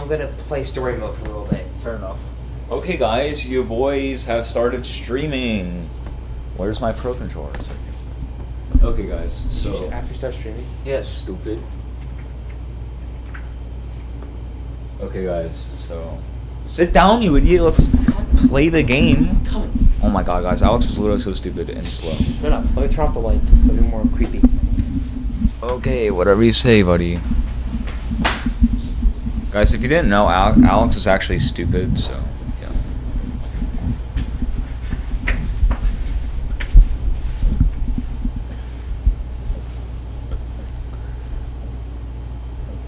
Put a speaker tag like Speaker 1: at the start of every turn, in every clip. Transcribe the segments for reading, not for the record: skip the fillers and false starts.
Speaker 1: I'm gonna play story mode for a little bit.
Speaker 2: Fair enough. Okay, guys, you boys have started streaming. Where's my Pro Controller? Okay, guys, so...
Speaker 1: Did you actually start streaming?
Speaker 2: Yes, stupid. Okay, guys, so... Sit down, you idiot. Let's play the game.
Speaker 1: Come on.
Speaker 2: Oh my god, guys, Alex is literally so stupid and slow.
Speaker 1: No, let me turn off the lights. It'll be more creepy.
Speaker 2: Okay, whatever you say, buddy. Guys, if you didn't know, Alex is actually stupid, so, yeah.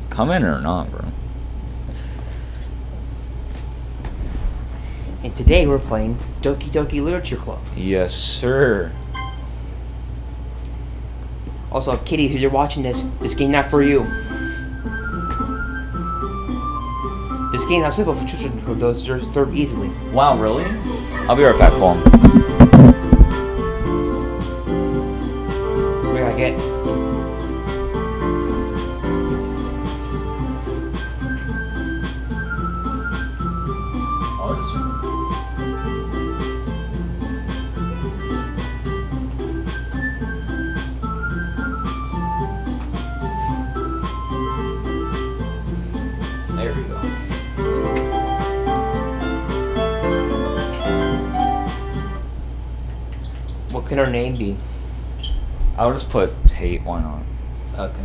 Speaker 2: Come in or not, bro?
Speaker 1: And today we're playing Doki Literature Club.
Speaker 2: Yes, sir.
Speaker 1: Also, if kiddies, if you're watching this game not for you. This game is not suitable for children who those disturb easily.
Speaker 2: Wow, really? I'll be right back, Paul.
Speaker 1: What do I get?
Speaker 2: There we go.
Speaker 1: What can her name be?
Speaker 2: I'll just put Tate, why not?
Speaker 1: Okay.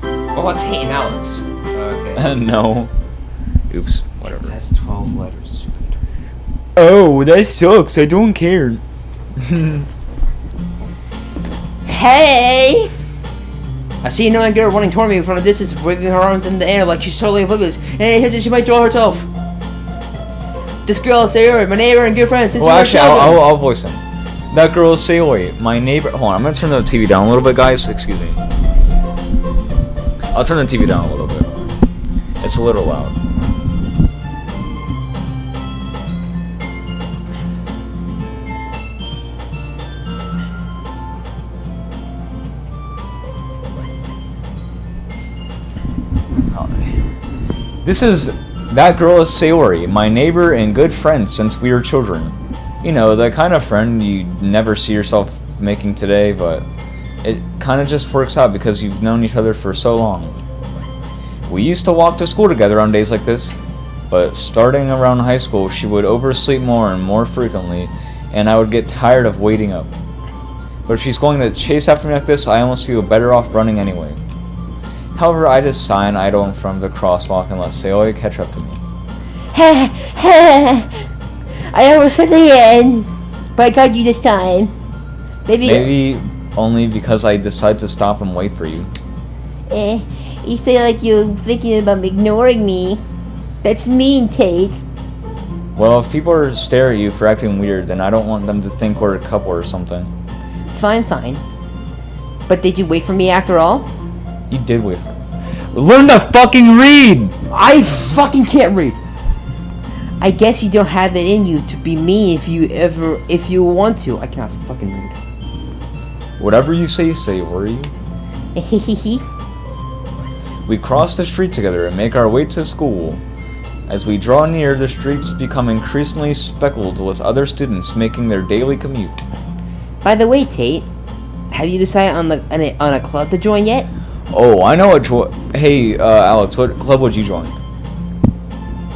Speaker 1: What about Tate and Alex? Okay.
Speaker 2: No. Oops, whatever.
Speaker 1: That's 12 letters. Stupid.
Speaker 2: Oh, that sucks. I don't care.
Speaker 1: Hey! I see another girl running toward me from a distance, waving her arms in the air like she's totally oblivious, and it hits her, she might throw herself. This girl is Sayori, my neighbor and good friend.
Speaker 2: Well, actually, I'll voice him. That girl is Sayori, my neighbor. Hold on, I'm gonna turn the TV down a little bit, guys. Excuse me. I'll turn the TV down a little bit. It's a little loud. That girl is Sayori, my neighbor and good friend since we were children. You know, the kind of friend you never see yourself making today, but it kind of just works out because you've known each other for so long. We used to walk to school together on days like this, but starting around high school, she would oversleep more and more frequently, and I would get tired of waiting up. But if she's going to chase after me like this, I almost feel better off running anyway. However, I just sigh and idle in front of the crosswalk and let Sayori catch up to me.
Speaker 3: I overslept again, but I got you this time.
Speaker 2: Maybe only because I decided to stop and wait for you.
Speaker 3: You say like you're thinking about ignoring me. That's mean, Tate.
Speaker 2: Well, if people stare at you for acting weird, then I don't want them to think we're a couple or something.
Speaker 3: Fine. But did you wait for me after all?
Speaker 2: You did wait for me. Learn to fucking read!
Speaker 1: I fucking can't read.
Speaker 3: I guess you don't have it in you to be mean if you want to.
Speaker 1: I cannot fucking read.
Speaker 2: Whatever you say, Sayori. We cross the street together and make our way to school. As we draw near, the streets become increasingly speckled with other students making their daily commute.
Speaker 3: By the way, Tate, have you decided on a club to join yet?
Speaker 2: Oh, I know what. Hey, Alex, what club would you join?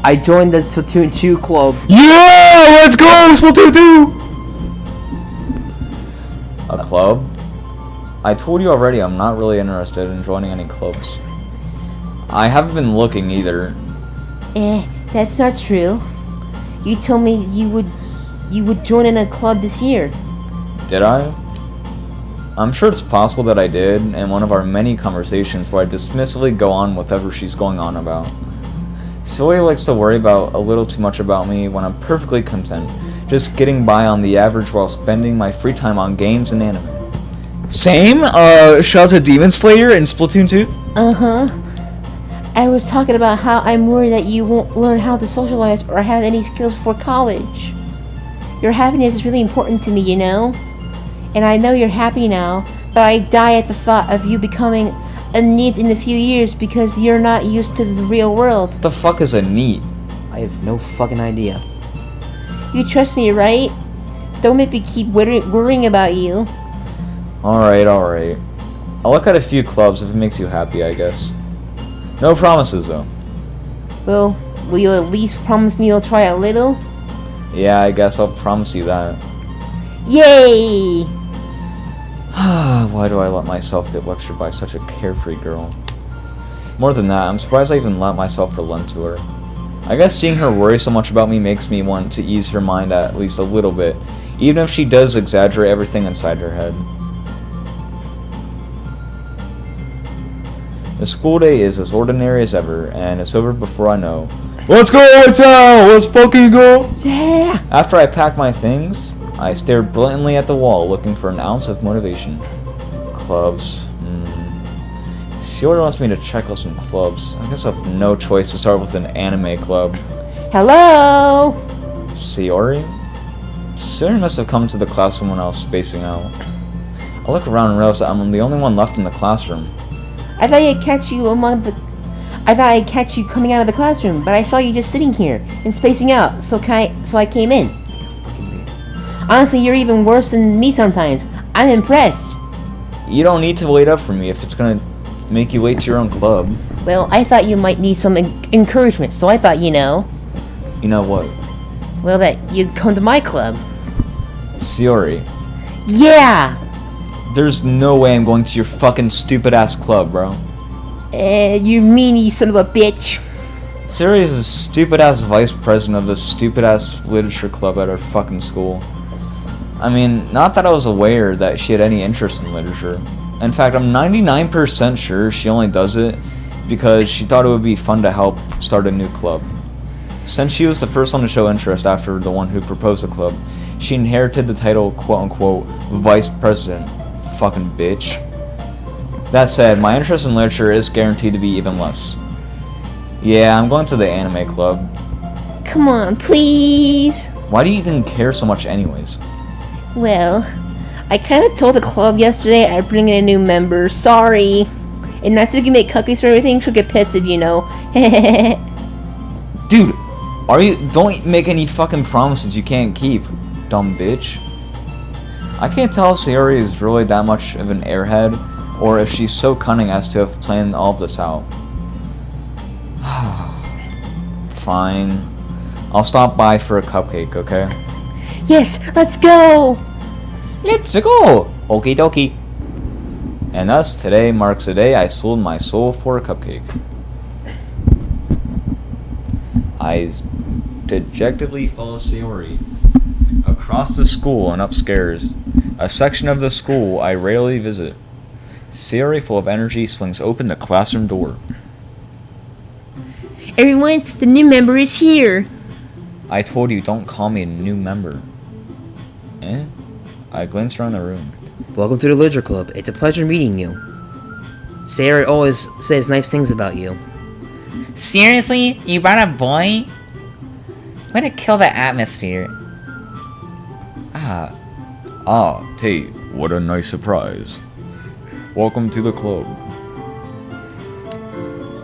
Speaker 1: I joined the Splatoon 2 club.
Speaker 2: Yeah, let's go, Splatoon 2! A club? I told you already I'm not really interested in joining any clubs. I haven't been looking either.
Speaker 3: That's not true. You told me you would join in a club this year.
Speaker 2: Did I? I'm sure it's possible that I did in one of our many conversations where I dismissively go on with whatever she's going on about. Zoe likes to worry about a little too much about me when I'm perfectly content, just getting by on the average while spending my free time on games and anime. Same? Shout out to Demon Slayer in Splatoon 2?
Speaker 3: Uh-huh. I was talking about how I'm worried that you won't learn how to socialize or have any skills for college. Your happiness is really important to me, you know? And I know you're happy now, but I die at the thought of you becoming a NEET in a few years because you're not used to the real world.
Speaker 2: What the fuck is a NEET?
Speaker 1: I have no fucking idea.
Speaker 3: You trust me, right? Don't make me keep worrying about you.
Speaker 2: Alright. I'll look at a few clubs if it makes you happy, I guess. No promises, though.
Speaker 3: Well, will you at least promise me you'll try a little?
Speaker 2: Yeah, I guess I'll promise you that.
Speaker 3: Yay!
Speaker 2: Why do I let myself get lectured by such a carefree girl? More than that, I'm surprised I even let myself relent to her. I guess seeing her worry so much about me makes me want to ease her mind at least a little bit, even if she does exaggerate everything inside her head. The school day is as ordinary as ever, and it's over before I know. Let's go to town! Let's fucking go!
Speaker 3: Yeah!
Speaker 2: After I pack my things, I stare blatantly at the wall, looking for an ounce of motivation. Clubs. Sayori wants me to check out some clubs. I guess I have no choice to start with an anime club.
Speaker 3: Hello!
Speaker 2: Sayori? Sayori must have come to the classroom when I was spacing out. I look around and realize that I'm the only one left in the classroom.
Speaker 3: I thought I'd catch you coming out of the classroom, but I saw you just sitting here and spacing out, so I came in. Honestly, you're even worse than me sometimes. I'm impressed.
Speaker 2: You don't need to wait up for me if it's gonna make you wait to your own club.
Speaker 3: Well, I thought you might need some encouragement, so I thought,
Speaker 2: You know what?
Speaker 3: well, that you'd come to my club.
Speaker 2: Sayori.
Speaker 3: Yeah!
Speaker 2: There's no way I'm going to your fucking stupid ass club, bro.
Speaker 3: You meanie son of a bitch.
Speaker 2: Sayori is a stupid ass vice president of this stupid ass literature club at our fucking school. I mean, not that I was aware that she had any interest in literature. In fact, I'm 99% sure she only does it because she thought it would be fun to help start a new club. Since she was the first one to show interest after the one who proposed the club, she inherited the title quote-unquote vice president. Fucking bitch. That said, my interest in literature is guaranteed to be even less. Yeah, I'm going to the anime club.
Speaker 3: Come on, please.
Speaker 2: Why do you even care so much anyways?
Speaker 3: Well, I kind of told the club yesterday I'd bring in a new member. Sorry. And Natsuki make cookies for everything. She'll get pissed if you know.
Speaker 2: Dude, don't make any fucking promises you can't keep, dumb bitch. I can't tell if Sayori is really that much of an airhead, or if she's so cunning as to have planned all of this out. Fine. I'll stop by for a cupcake, okay?
Speaker 3: Yes, let's go!
Speaker 2: Let's go! Okie dokie. And thus, today marks the day I sold my soul for a cupcake. I dejectedly follow Sayori across the school and upstairs, a section of the school I rarely visit. Sayori, full of energy, swings open the classroom door.
Speaker 3: Everyone, the new member is here!
Speaker 2: I told you, don't call me a new member. Eh? I glanced around the room.
Speaker 1: Welcome to the Literature Club. It's a pleasure meeting you. Sayori always says nice things about you.
Speaker 4: Seriously? You brought a boy? Way to kill the atmosphere.
Speaker 2: Tay, what a nice surprise. Welcome to the club.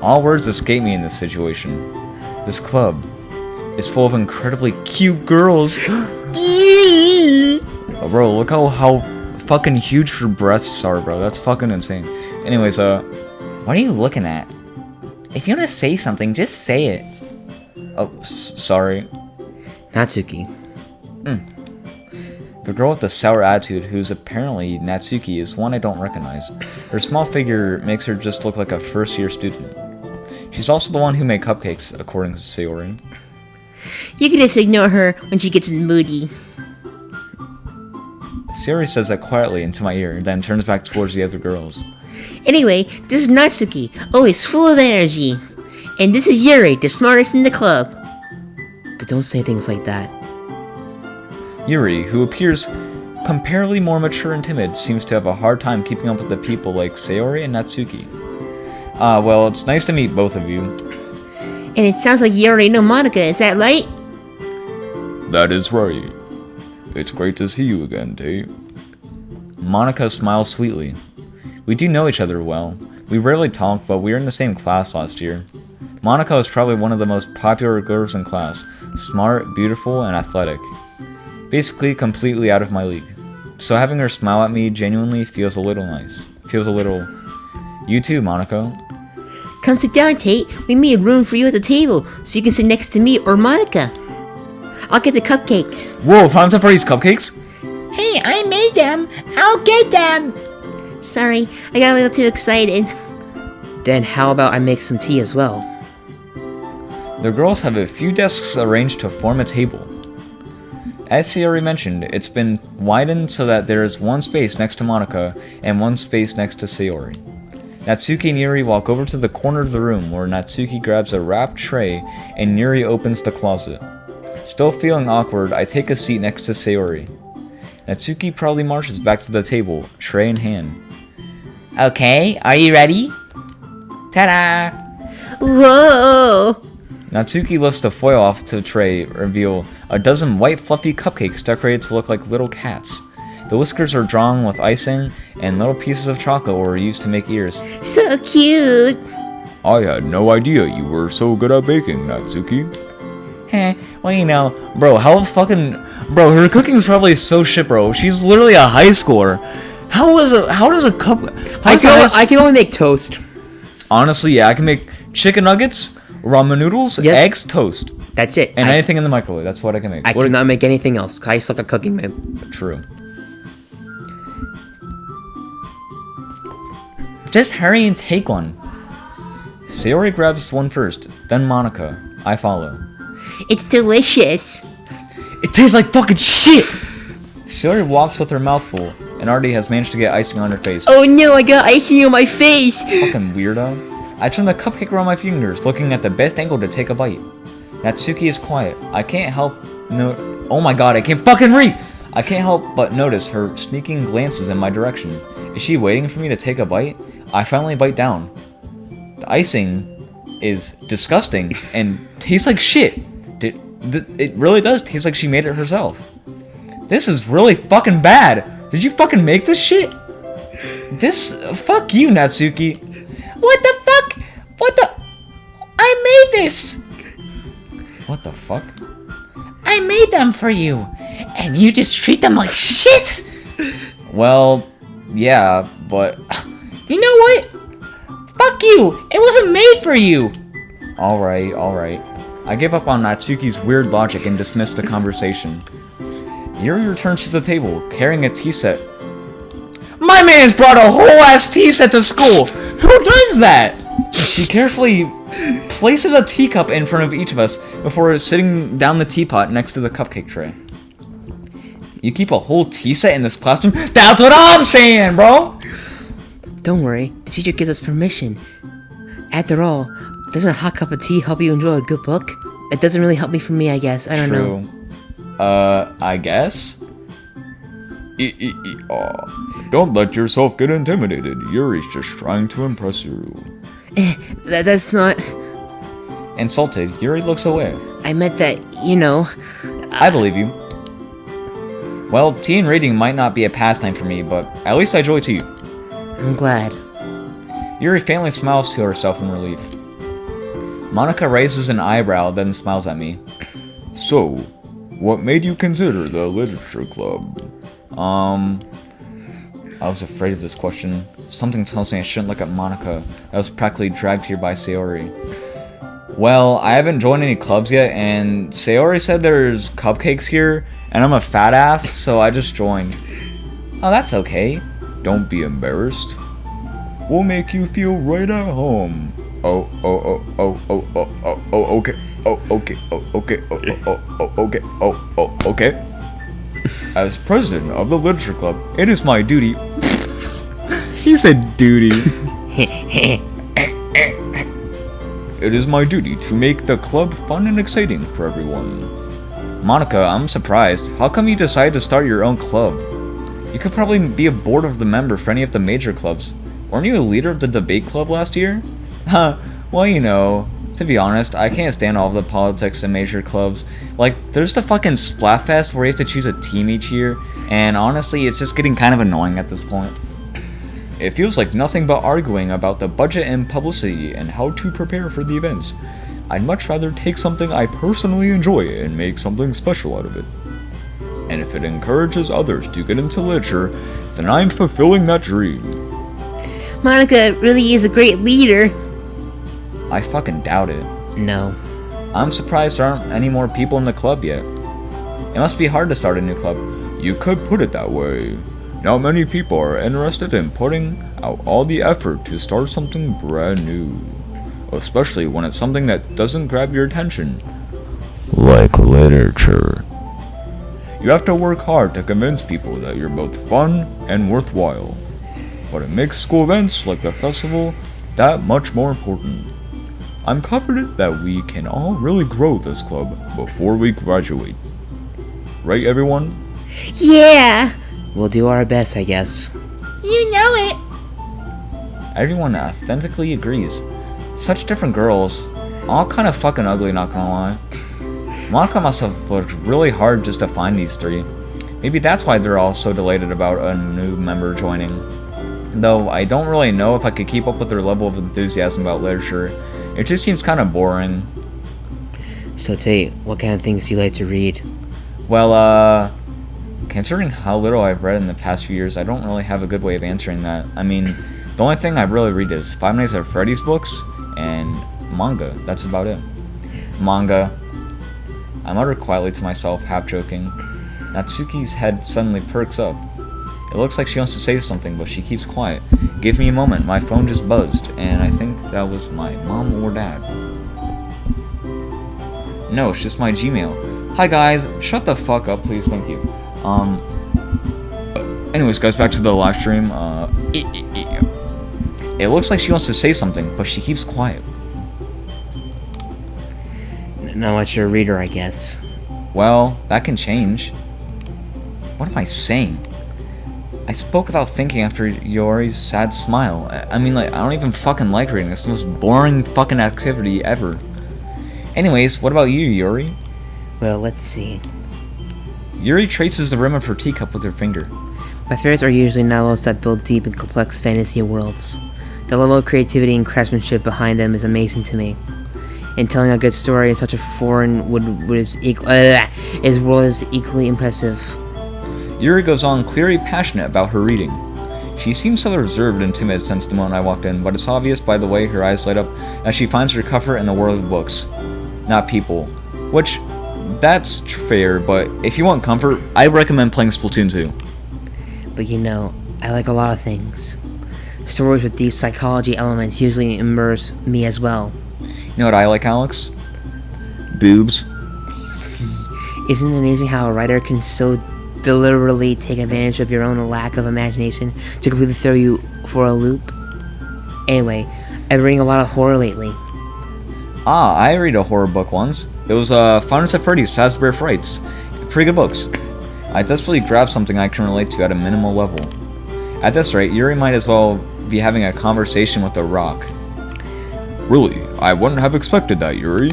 Speaker 2: All words escape me in this situation. This club is full of incredibly cute girls. Oh, bro, look how fucking huge her breasts are, bro. That's fucking insane. Anyways,
Speaker 4: What are you looking at? If you want to say something, just say it.
Speaker 2: oh, sorry.
Speaker 1: Natsuki.
Speaker 2: The girl with the sour attitude, who's apparently Natsuki, is one I don't recognize. Her small figure makes her just look like a first-year student. She's also the one who made cupcakes, according to Sayori.
Speaker 3: You can just ignore her when she gets moody.
Speaker 2: Sayori says that quietly into my ear, then turns back towards the other girls.
Speaker 3: Anyway, this is Natsuki, always full of energy. And this is Yuri, the smartest in the club.
Speaker 1: But don't say things like that.
Speaker 2: Yuri, who appears comparatively more mature and timid, seems to have a hard time keeping up with the people like Sayori and Natsuki. Well, it's nice to meet both of you.
Speaker 3: And it sounds like you already know Monica, is that right?
Speaker 2: That is right. It's great to see you again, Tay. Monica smiles sweetly. We do know each other well. We rarely talk, but we were in the same class last year. Monica is probably one of the most popular girls in class. Smart, beautiful, and athletic. Basically, completely out of my league. So having her smile at me genuinely feels a little nice. Feels a little... You too, Monica.
Speaker 3: Come sit down, Tate. We made room for you at the table, so you can sit next to me or Monica. I'll get the cupcakes.
Speaker 2: Whoa, found some for these cupcakes?
Speaker 4: Hey, I made them. I'll get them.
Speaker 3: Sorry, I got a little too excited.
Speaker 1: Then how about I make some tea as well?
Speaker 2: The girls have a few desks arranged to form a table. As Sayori mentioned, it's been widened so that there is one space next to Monica and one space next to Sayori. Natsuki and Yuri walk over to the corner of the room where Natsuki grabs a wrapped tray and Yuri opens the closet. Still feeling awkward, I take a seat next to Sayori. Natsuki proudly marches back to the table, tray in hand.
Speaker 4: Okay, are you ready? Ta-da!
Speaker 3: Whoa!
Speaker 2: Natsuki lifts the foil off to the tray, reveal a dozen white fluffy cupcakes decorated to look like little cats. The whiskers are drawn with icing, and little pieces of chocolate were used to make ears.
Speaker 3: So cute!
Speaker 2: I had no idea you were so good at baking, Natsuki.
Speaker 4: Well, you know,
Speaker 2: Bro, Bro, her cooking's probably so shit, bro. She's literally a high schooler. How does a cup...
Speaker 1: I can only make toast.
Speaker 2: Honestly, yeah, I can make chicken nuggets, ramen noodles,
Speaker 1: Yes.
Speaker 2: eggs, toast.
Speaker 1: That's it.
Speaker 2: And anything in the microwave. That's what I can make.
Speaker 1: I cannot make anything else. I suck at cooking, man.
Speaker 2: True.
Speaker 4: just hurry and take one.
Speaker 2: Sayori grabs one first, then Monica. I follow.
Speaker 3: It's delicious.
Speaker 2: It tastes like fucking shit! Sayori walks with her mouth full, and already has managed to get icing on her face.
Speaker 3: Oh no, I got icing on my face.
Speaker 2: Fucking weirdo. I turn the cupcake around my fingers, looking at the best angle to take a bite. Natsuki is quiet. I can't help oh my god, I can't fucking read! I can't help but notice her sneaking glances in my direction. Is she waiting for me to take a bite? I finally bite down. The icing is disgusting and tastes like shit. It really does taste like she made it herself. This is really fucking bad. Did you fucking make this shit? Fuck you, Natsuki.
Speaker 4: What the fuck? I made this.
Speaker 2: What the fuck?
Speaker 4: I made them for you, and you just treat them like shit.
Speaker 2: Well, yeah, but...
Speaker 4: You know what? Fuck you. It wasn't made for you.
Speaker 2: Alright. I give up on Natsuki's weird logic and dismiss the conversation. Yuri returns to the table, carrying a tea set. My man's brought a whole ass tea set to school! Who does that? She carefully places a teacup in front of each of us before sitting down the teapot next to the cupcake tray. You keep a whole tea set in this classroom? That's what I'm saying, bro!
Speaker 3: Don't worry, the teacher gives us permission. After all, doesn't a hot cup of tea help you enjoy a good book? It doesn't really help me for me, I guess. I don't know.
Speaker 2: I guess? Don't let yourself get intimidated. Yuri's just trying to impress you.
Speaker 3: That's not...
Speaker 2: Insulted, Yuri looks away.
Speaker 3: I meant that, you know...
Speaker 2: I believe you. Well, tea and reading might not be a pastime for me, but at least I enjoy tea.
Speaker 3: I'm glad.
Speaker 2: Yuri faintly smiles to herself in relief. Monica raises an eyebrow, then smiles at me. So, what made you consider the literature club? I was afraid of this question. Something tells me I shouldn't look at Monica. I was practically dragged here by Sayori. Well, I haven't joined any clubs yet, and Sayori said there's cupcakes here, and I'm a fat ass, so I just joined. Oh, that's okay. Don't be embarrassed. We'll make you feel right at home. Okay. As president of the literature club, it is my duty. He said duty. It is my duty to make the club fun and exciting for everyone. Monica, I'm surprised. How come you decided to start your own club? You could probably be a board of the member for any of the major clubs. Weren't you a leader of the debate club last year? Huh, well, you know, To be honest, I can't stand all of the politics in major clubs. Like, there's the fucking Splatfest where you have to choose a team each year, and honestly, it's just getting kind of annoying at this point. It feels like nothing but arguing about the budget and publicity and how to prepare for the events. I'd much rather take something I personally enjoy and make something special out of it. And if it encourages others to get into literature, then I'm fulfilling that dream.
Speaker 3: Monica really is a great leader.
Speaker 2: I fucking doubt it.
Speaker 3: No.
Speaker 2: I'm surprised there aren't any more people in the club yet. It must be hard to start a new club. You could put it that way. Not many people are interested in putting out all the effort to start something brand new. Especially when it's something that doesn't grab your attention. Like literature. You have to work hard to convince people that you're both fun and worthwhile. But it makes school events like the festival that much more important. I'm confident that we can all really grow this club before we graduate. Right, everyone?
Speaker 3: Yeah! We'll do our best, I guess.
Speaker 4: You know it.
Speaker 2: Everyone authentically agrees. Such different girls. All kind of fucking ugly, not gonna lie. Monica must have worked really hard just to find these three. Maybe that's why they're all so delighted about a new member joining. Though I don't really know if I could keep up with their level of enthusiasm about literature. It just seems kind of boring.
Speaker 3: So Tate, what kind of things do you like to read?
Speaker 2: Well, considering how little I've read in the past few years, I don't really have a good way of answering that. I mean, the only thing I really read is Five Nights at Freddy's books and manga. That's about it. Manga. I mutter quietly to myself, half joking. Natsuki's head suddenly perks up. It looks like she wants to say something, but she keeps quiet. Give me a moment, my phone just buzzed, and I think that was my mom or dad. No, it's just my Gmail. Hi guys, shut the fuck up, please, thank you. Anyways, guys, back to the live stream. It looks like she wants to say something, but she keeps quiet.
Speaker 3: Not much of a reader, I guess.
Speaker 2: Well, that can change. What am I saying? I spoke without thinking after Yori's sad smile. I mean, like, I don't even fucking like reading. It's the most boring fucking activity ever. Anyways, what about you, Yori?
Speaker 3: Well, let's see.
Speaker 2: Yuri traces the rim of her teacup with her finger.
Speaker 3: My favorites are usually novels that build deep and complex fantasy worlds. The level of creativity and craftsmanship behind them is amazing to me. And telling a good story in such a foreign world is equally impressive.
Speaker 2: Yuri goes on, clearly passionate about her reading. She seems so reserved and timid since the moment I walked in, but it's obvious by the way her eyes light up that she finds her comfort in the world of books, not people. Which, that's fair, but if you want comfort, I recommend playing Splatoon 2.
Speaker 3: But you know, I like a lot of things. Stories with deep psychology elements usually immerse me as well.
Speaker 2: You know what I like, Alex? Boobs.
Speaker 3: Isn't it amazing how a writer can so deliberately take advantage of your own lack of imagination to completely throw you for a loop? Anyway, I've been reading a lot of horror lately.
Speaker 2: Ah, I read a horror book once. It was Five Nights at Freddy's Fazbear Frights. Pretty good books. I desperately grabbed something I can relate to at a minimal level. At this rate, Yuri might as well be having a conversation with a rock. Really, I wouldn't have expected that, Yuri.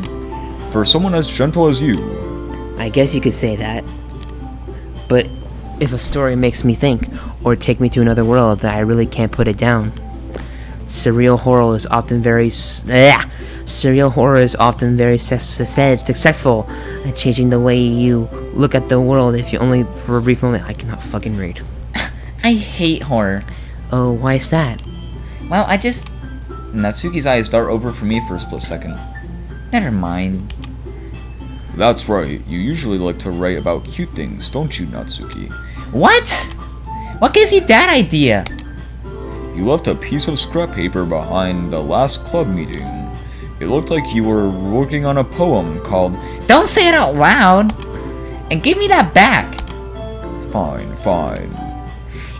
Speaker 2: For someone as gentle as you.
Speaker 3: I guess you could say that. But if a story makes me think, or take me to another world, then I really can't put it down. Surreal horror is often very successful at changing the way you look at the world. If you only for a brief moment, I cannot fucking read.
Speaker 4: I hate horror.
Speaker 3: Oh, why is that?
Speaker 4: Well, I just...
Speaker 2: Natsuki's eyes dart over for me for a split second.
Speaker 4: Never mind.
Speaker 2: That's right, you usually like to write about cute things, don't you, Natsuki?
Speaker 4: What? What gives you that idea?
Speaker 2: You left a piece of scrap paper behind the last club meeting. It looked like you were working on a poem called...
Speaker 4: Don't say it out loud! And give me that back!
Speaker 2: Fine, fine.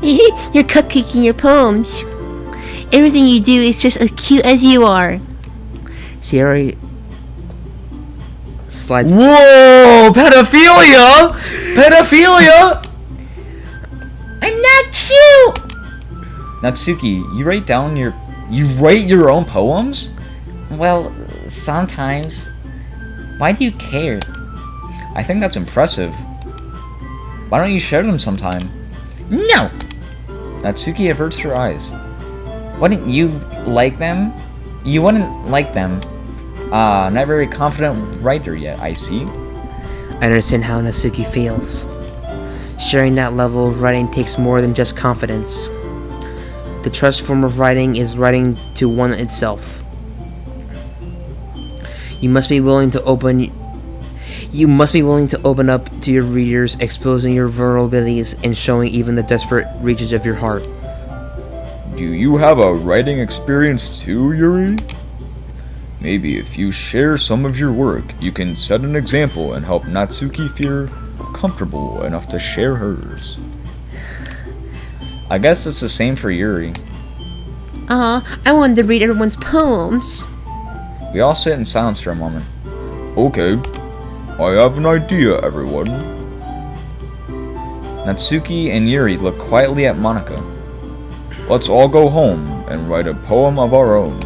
Speaker 5: You're cupcaking your poems. Everything you do is just as cute as you are.
Speaker 3: Sierra slides.
Speaker 2: Whoa! Pedophilia! Pedophilia!
Speaker 4: I'm not cute!
Speaker 2: Natsuki, you write your own poems?
Speaker 4: Well, sometimes. Why do you care?
Speaker 2: I think that's impressive. Why don't you share them sometime?
Speaker 4: No!
Speaker 2: Natsuki averts her eyes.
Speaker 4: Wouldn't you like them? You wouldn't like them.
Speaker 2: Not very confident writer yet, I see.
Speaker 3: I understand how Natsuki feels. Sharing that level of writing takes more than just confidence. The trust form of writing is writing to one itself. You must be willing to open up to your readers, exposing your vulnerabilities and showing even the desperate reaches of your heart.
Speaker 2: Do you have a writing experience too, Yuri? Maybe if you share some of your work, you can set an example and help Natsuki feel comfortable enough to share hers. I guess it's the same for Yuri.
Speaker 5: I wanted to read everyone's poems.
Speaker 2: We all sit in silence for a moment. Okay, I have an idea, everyone. Natsuki and Yuri look quietly at Monika. Let's all go home and write a poem of our own.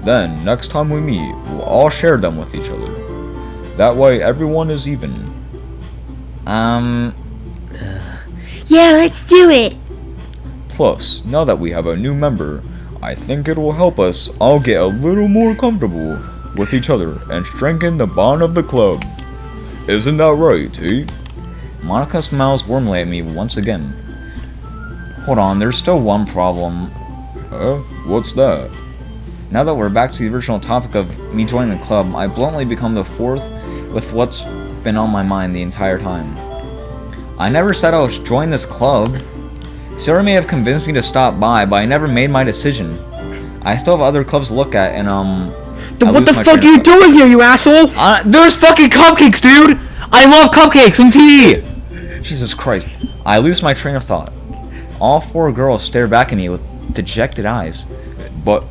Speaker 2: Then, next time we meet, we'll all share them with each other. That way, everyone is even.
Speaker 5: Yeah, let's do it.
Speaker 2: Plus, now that we have a new member, I think it will help us all get a little more comfortable with each other and strengthen the bond of the club. Isn't that right, eh? Monika smiles warmly at me once again. Hold on, there's still one problem.
Speaker 6: What's that?
Speaker 2: Now that we're back to the original topic of me joining the club, I bluntly become the fourth with what's been on my mind the entire time. I never said I was joining this club. Sarah may have convinced me to stop by, but I never made my decision. I still have other clubs to look at, and
Speaker 1: What the fuck are you doing here, you asshole? There's fucking cupcakes, dude! I love cupcakes and tea!
Speaker 2: Jesus Christ. I lose my train of thought. All four girls stare back at me with dejected eyes.
Speaker 6: But...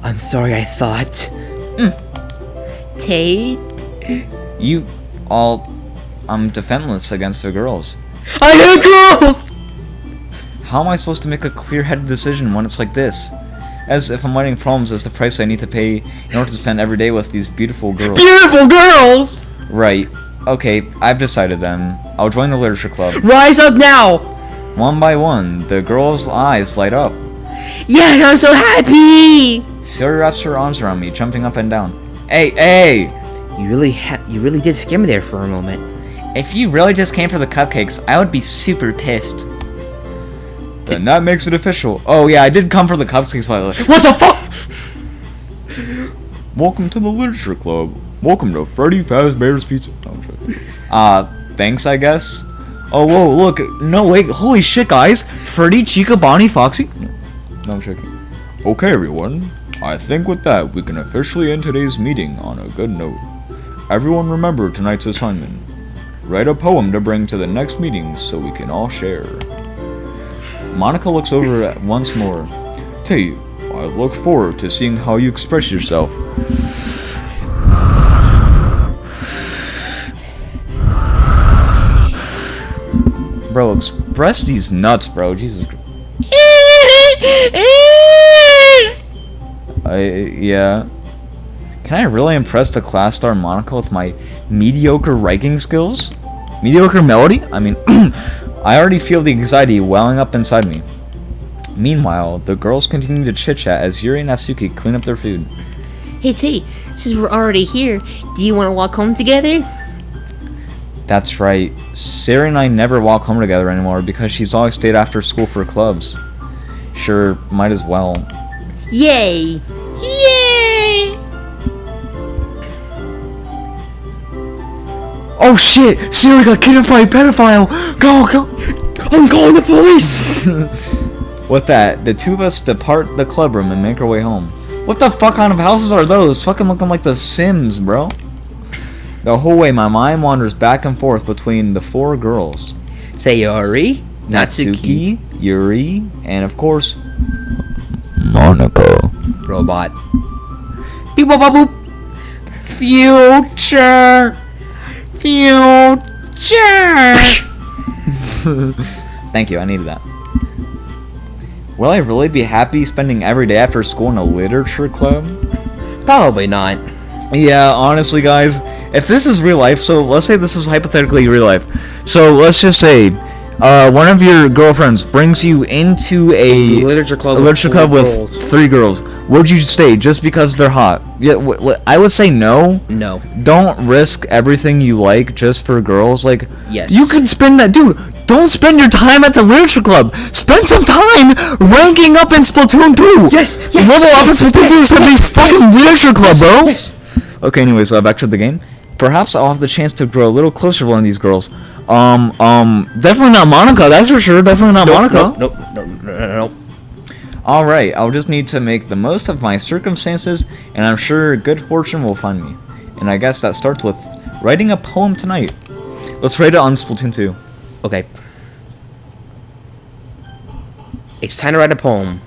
Speaker 1: I'm sorry, I thought.
Speaker 5: Tate?
Speaker 2: You all... I'm defenseless against the girls.
Speaker 1: I hate girls!
Speaker 2: How am I supposed to make a clear-headed decision when it's like this? As if I'm writing problems as the price I need to pay in order to spend every day with these beautiful girls.
Speaker 1: Beautiful girls!
Speaker 2: Right. Okay, I've decided then. I'll join the literature club.
Speaker 1: Rise up now!
Speaker 2: One by one, the girls' eyes light up.
Speaker 5: Yes, I'm so happy!
Speaker 2: Sarah wraps her arms around me, jumping up and down. Hey!
Speaker 3: You really did scare me there for a moment.
Speaker 4: If you really just came for the cupcakes, I would be super pissed.
Speaker 2: Then that makes it official. Oh yeah, I did come for the cupcakes, by the way.
Speaker 1: What the fuck?
Speaker 6: Welcome to the Literature Club. Welcome to Freddy Fazbear's Pizza. No, I'm joking.
Speaker 2: Thanks, I guess. Oh, whoa, look. No, wait. Holy shit, guys. Freddy, Chica, Bonnie, Foxy.
Speaker 6: No, I'm joking. Okay, everyone. I think with that, we can officially end today's meeting on a good note. Everyone remember tonight's assignment. Write a poem to bring to the next meeting so we can all share.
Speaker 2: Monika looks over it once more.
Speaker 6: Tate, I look forward to seeing how you express yourself.
Speaker 2: Bro, express these nuts, bro. Jesus Christ. Yeah. Can I really impress the class star Monika with my mediocre writing skills? Mediocre melody? I mean, I already feel the anxiety welling up inside me. Meanwhile, the girls continue to chit-chat as Yuri and Natsuki clean up their food.
Speaker 5: Hey Tate, since we're already here, do you want to walk home together?
Speaker 2: That's right. Sarah and I never walk home together anymore because she's always stayed after school for clubs. Sure, might as well.
Speaker 5: Yay! Yay!
Speaker 1: Oh shit! Sarah got kidnapped by a pedophile! Go! I'm calling the police!
Speaker 2: With that, the two of us depart the club room and make our way home. What the fuck kind of houses are those? Fucking looking like The Sims, bro. The whole way, my mind wanders back and forth between the four girls.
Speaker 3: Sayori, Natsuki,
Speaker 2: Yuri, and of course,
Speaker 6: Monika.
Speaker 3: Robot.
Speaker 1: Beep bop bop boop. Future.
Speaker 2: Thank you, I needed that. Will I really be happy spending every day after school in a literature club?
Speaker 1: Probably not.
Speaker 2: Yeah, honestly, guys, if this is real life, so let's say this is hypothetically real life. So let's just say, one of your girlfriends brings you into a
Speaker 1: Literature club
Speaker 2: with 3 girls. Would you stay just because they're hot? Yeah, I would say no.
Speaker 1: No.
Speaker 2: Don't risk everything you like just for girls. Like,
Speaker 1: Yes.
Speaker 2: you could spend that, dude. Don't spend your time at the literature club. Spend some time ranking up in Splatoon 2.
Speaker 1: Yes,
Speaker 2: Level up in Splatoon 2 instead of these fucking literature club, bro.
Speaker 1: Yes.
Speaker 2: Okay, anyways, back to the game. Perhaps I'll have the chance to grow a little closer to one of these girls. Definitely not Monica, that's for sure. Definitely not Monica.
Speaker 1: Nope.
Speaker 2: Alright, I'll just need to make the most of my circumstances, and I'm sure good fortune will find me. And I guess that starts with writing a poem tonight. Let's write it on Splatoon 2.
Speaker 1: Okay. It's time to write a poem.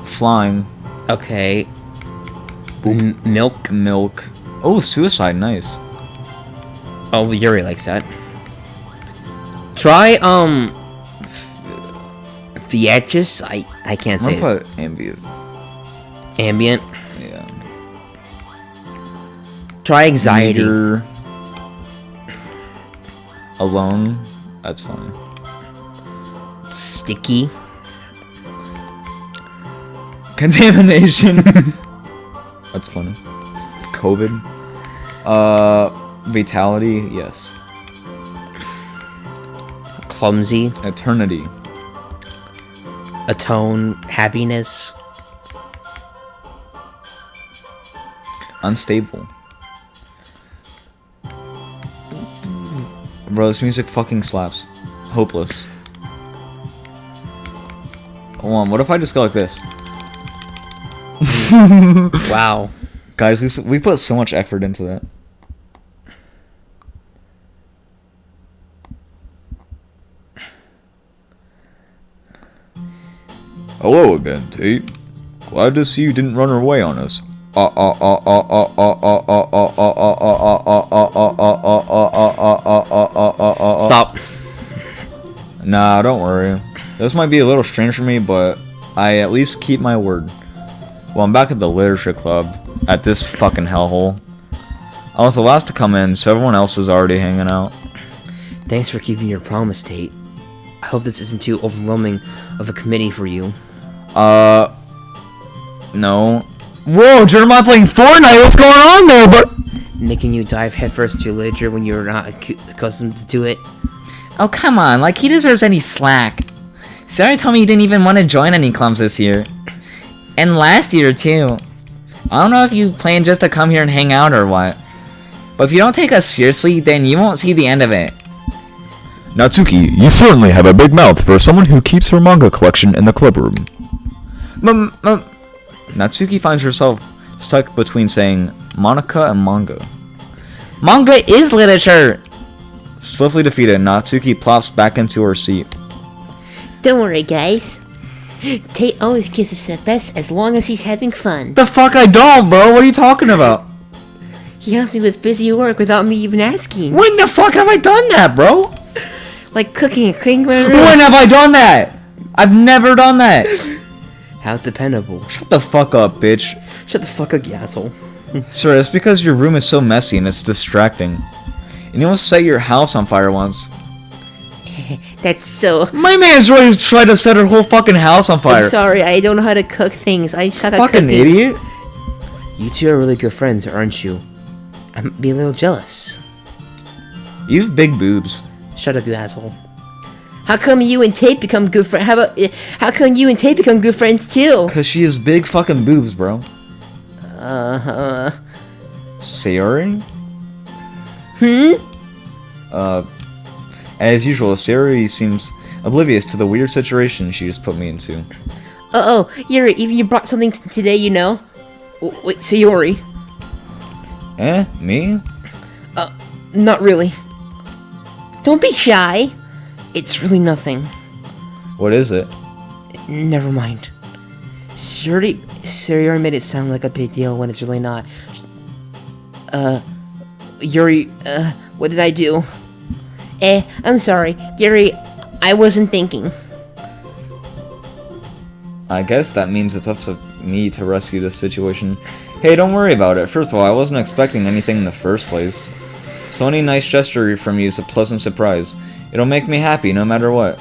Speaker 2: Flying.
Speaker 1: Okay. Milk.
Speaker 2: Milk. Oh, suicide, nice.
Speaker 1: Oh, Yuri likes that. Try, Vietchis? I can't
Speaker 2: I'm
Speaker 1: say
Speaker 2: gonna
Speaker 1: it.
Speaker 2: put ambient.
Speaker 1: Ambient.
Speaker 2: Yeah.
Speaker 1: Try anxiety.
Speaker 2: Meter. Alone. That's fine.
Speaker 1: Sticky.
Speaker 2: Contamination. That's funny. COVID. Vitality. Yes.
Speaker 1: Clumsy.
Speaker 2: Eternity.
Speaker 1: Atone. Happiness.
Speaker 2: Unstable. Bro, this music fucking slaps. Hopeless. Hold on, what if I just go like this?
Speaker 1: Wow.
Speaker 2: Guys, we put so much effort into that.
Speaker 6: Hello again, Tate. Glad to see you didn't run away on us.
Speaker 1: Stop.
Speaker 2: Nah, don't worry. This might be a little strange for me, but I at least keep my word. Well, I'm back at the literature club, at this fucking hellhole. I was the last to come in, so everyone else is already hanging out.
Speaker 1: Thanks for keeping your promise, Tate. I hope this isn't too overwhelming of a committee for you.
Speaker 2: No. Whoa, Jeremiah playing Fortnite, what's going on there, but...
Speaker 1: Making you dive headfirst to literature when you're not accustomed to it.
Speaker 4: Oh, come on, like he deserves any slack. Sarah told me he didn't even want to join any clubs this year. And last year, too. I don't know if you plan just to come here and hang out or what. But if you don't take us seriously, then you won't see the end of it.
Speaker 6: Natsuki, you certainly have a big mouth for someone who keeps her manga collection in the club room.
Speaker 2: Natsuki finds herself stuck between saying Monica and manga.
Speaker 4: Manga is literature!
Speaker 2: Swiftly defeated, Natsuki plops back into her seat.
Speaker 5: Don't worry, guys. Tate always gives us the best as long as he's having fun.
Speaker 2: The fuck I don't, bro? What are you talking about?
Speaker 5: He helps me with busy work without me even asking.
Speaker 2: When the fuck have I done that, bro?
Speaker 5: Like cooking, cleaning my room.
Speaker 2: When have I done that? I've never done that.
Speaker 1: How dependable.
Speaker 2: Shut the fuck up, bitch.
Speaker 1: Shut the fuck up, you asshole.
Speaker 2: Sir, it's because your room is so messy and it's distracting. And you almost set your house on fire once.
Speaker 5: That's so...
Speaker 2: My man's already tried to set her whole fucking house on fire.
Speaker 5: I'm sorry, I don't know how to cook things. I suck at
Speaker 2: Fucking
Speaker 5: cooking.
Speaker 2: idiot.
Speaker 1: You two are really good friends, aren't you? I'm being a little jealous.
Speaker 2: You've big boobs.
Speaker 1: Shut up, you asshole.
Speaker 5: How come you and Tate become good friends? How come you and Tate become good friends too?
Speaker 2: Cause she has big fucking boobs, bro. Sayori? As usual, Sayori seems oblivious to the weird situation she just put me into.
Speaker 5: Yuri, even you brought something today, you know? Wait, Sayori.
Speaker 2: Me?
Speaker 5: Not really. Don't be shy.
Speaker 1: It's really nothing.
Speaker 2: What is it?
Speaker 1: Never mind. Sayori made it sound like a big deal when it's really not. Yuri, what did I do?
Speaker 5: I'm sorry. Yuri, I wasn't thinking.
Speaker 2: I guess that means it's up to me to rescue this situation. Hey, don't worry about it. First of all, I wasn't expecting anything in the first place. So any nice gesture from you is a pleasant surprise. It'll make me happy no matter what.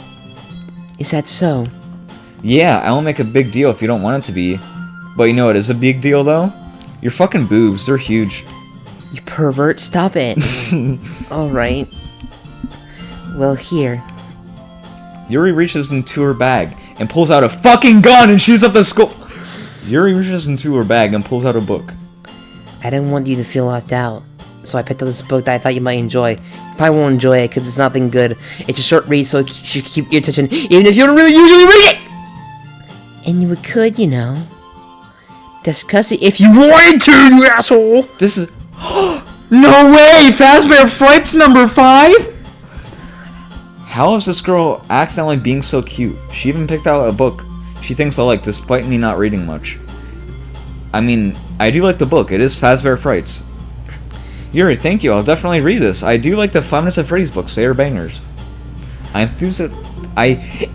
Speaker 3: Is that so?
Speaker 2: Yeah, I won't make a big deal if you don't want it to be. But you know what is a big deal, though? Your fucking boobs, they're huge.
Speaker 3: You pervert, stop it. Alright. Well, here.
Speaker 2: Yuri reaches into her bag and pulls out a fucking gun and shoots up the skull. Yuri reaches into her bag and pulls out a book.
Speaker 3: I didn't want you to feel left out, so I picked up this book that I thought you might enjoy. You probably won't enjoy it because it's nothing good. It's a short read, so you should keep your attention even if you don't really usually read it! And you could, you know, discuss it if you wanted to, you asshole!
Speaker 2: This is...
Speaker 4: No way! Fazbear Frights number 5?
Speaker 2: How is this girl accidentally being so cute? She even picked out a book she thinks I like, despite me not reading much. I mean, I do like the book. It is Fazbear Frights. Yuri, thank you. I'll definitely read this. I do like the Five Nights at Freddy's books. They are bangers. I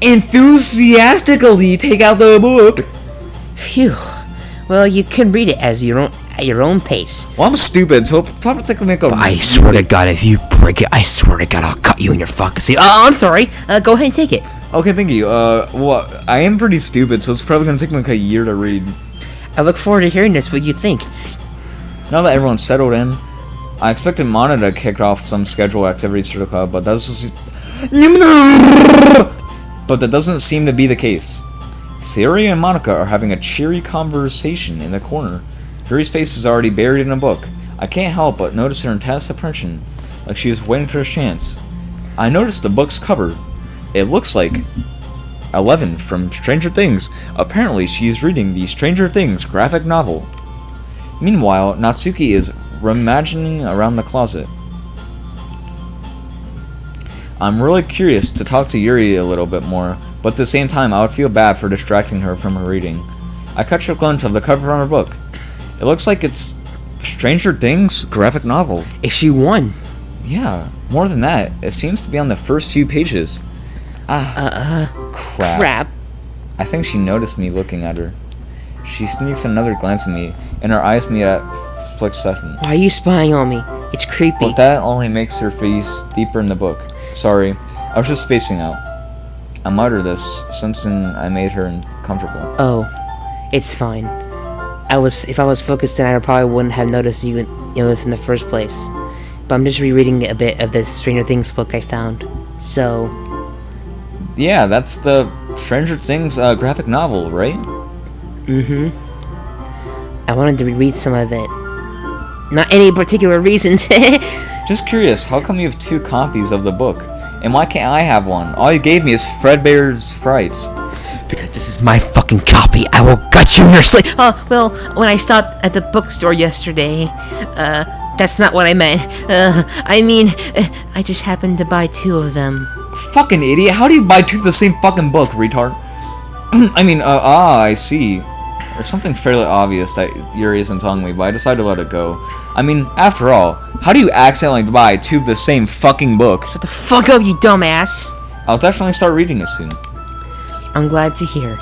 Speaker 2: enthusiastically take out the book.
Speaker 3: Phew. Well, you can read it as at your own pace.
Speaker 2: Well, I'm stupid, so probably make a...
Speaker 3: I swear to God, if you break it, I swear to God, I'll cut you in your fucking seat. Oh, I'm sorry. Go ahead and take it.
Speaker 2: Okay, thank you. Well, I am pretty stupid, so it's probably gonna take me like a year to read.
Speaker 3: I look forward to hearing this. What you think?
Speaker 2: Now that everyone's settled in, I expected Mana to kick off some scheduled activities for the club, but that doesn't seem to be the case. Sayori and Monica are having a cheery conversation in the corner. Yuri's face is already buried in a book. I can't help but notice her intense apprehension, like she is waiting for a chance. I noticed the book's cover. It looks like 11 from Stranger Things. Apparently, she is reading the Stranger Things graphic novel. Meanwhile, Natsuki is rummaging around the closet. I'm really curious to talk to Yuri a little bit more, but at the same time, I would feel bad for distracting her from her reading. I catch a glimpse of the cover on her book. It looks like it's Stranger Things graphic novel.
Speaker 3: Issue 1.
Speaker 2: Yeah, more than that. It seems to be on the first few pages. Crap. I think she noticed me looking at her. She sneaks another glance at me, and her eyes meet at split second.
Speaker 3: Why are you spying on me? It's creepy.
Speaker 2: But that only makes her face deeper in the book. Sorry, I was just spacing out. I muttered this, sensing I made her uncomfortable.
Speaker 3: Oh, it's fine. If I was focused, then I probably wouldn't have noticed you this in the first place. But I'm just rereading a bit of this Stranger Things book I found. So...
Speaker 2: Yeah, that's the Stranger Things graphic novel, right?
Speaker 3: Mm-hmm. I wanted to reread some of it. Not any particular reasons.
Speaker 2: Just curious, how come you have 2 copies of the book? And why can't I have one? All you gave me is Fredbear's Frights.
Speaker 3: Because this is my fucking copy. I will gut you in your sleep. Oh, well, when I stopped at the bookstore yesterday, that's not what I meant. I mean, I just happened to buy 2 of them.
Speaker 2: Fucking idiot, how do you buy 2 of the same fucking book, retard? I mean, I see. There's something fairly obvious that Yuri isn't telling me, but I decided to let it go. I mean, after all, how do you accidentally buy 2 of the same fucking book?
Speaker 3: Shut the fuck up, you dumbass!
Speaker 2: I'll definitely start reading it soon.
Speaker 3: I'm glad to hear.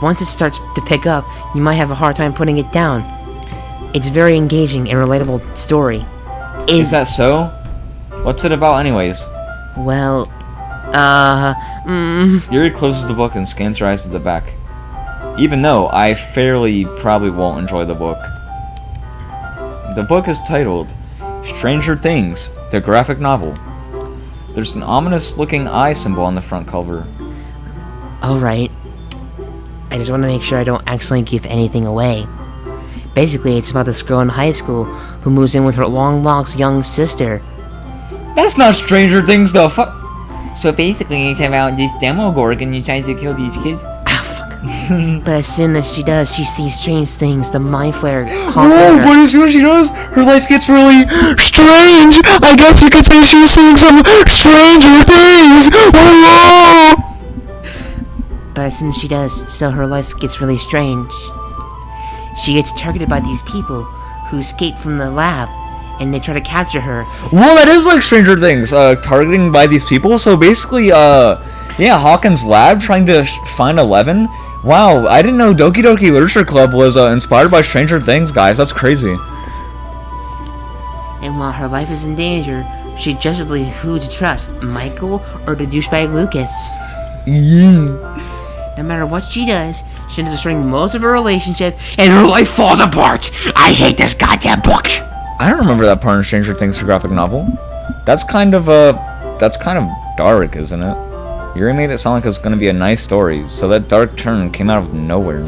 Speaker 3: Once it starts to pick up, you might have a hard time putting it down. It's a very engaging and relatable story.
Speaker 2: Is that so? What's it about anyways?
Speaker 3: Well,
Speaker 2: Yuri closes the book and scans her eyes at the back. Even though I fairly probably won't enjoy the book. The book is titled Stranger Things, the graphic novel. There's an ominous looking eye symbol on the front cover.
Speaker 3: Alright. I just want to make sure I don't accidentally give anything away. Basically, it's about this girl in high school who moves in with her long-lost young sister.
Speaker 2: That's not Stranger Things though, fuck.
Speaker 7: So basically, it's about this Demogorgon who tries to kill these kids.
Speaker 3: Ah, fuck. But as soon as she does, she sees strange things. The mind flare
Speaker 2: Whoa, but as soon as she does, her life gets really strange. I guess you could say she's seeing some stranger things. Whoa!
Speaker 3: But as soon as she does, so her life gets really strange. She gets targeted by these people who escape from the lab, and they try to capture her.
Speaker 2: Well, that is like Stranger Things, targeting by these people. So basically, yeah, Hawkins' lab trying to find 11 Wow, I didn't know Doki Doki Literature Club was inspired by Stranger Things, guys. That's crazy.
Speaker 3: And while her life is in danger, she judges who to trust, Michael or the douchebag Lucas. No matter what she does, she ends up destroying most of her relationship, and her life falls apart. I hate this goddamn book.
Speaker 2: I don't remember that part in Stranger Things graphic novel. That's kind of dark, isn't it? Yuri made it sound like it was gonna be a nice story, so that dark turn came out of nowhere.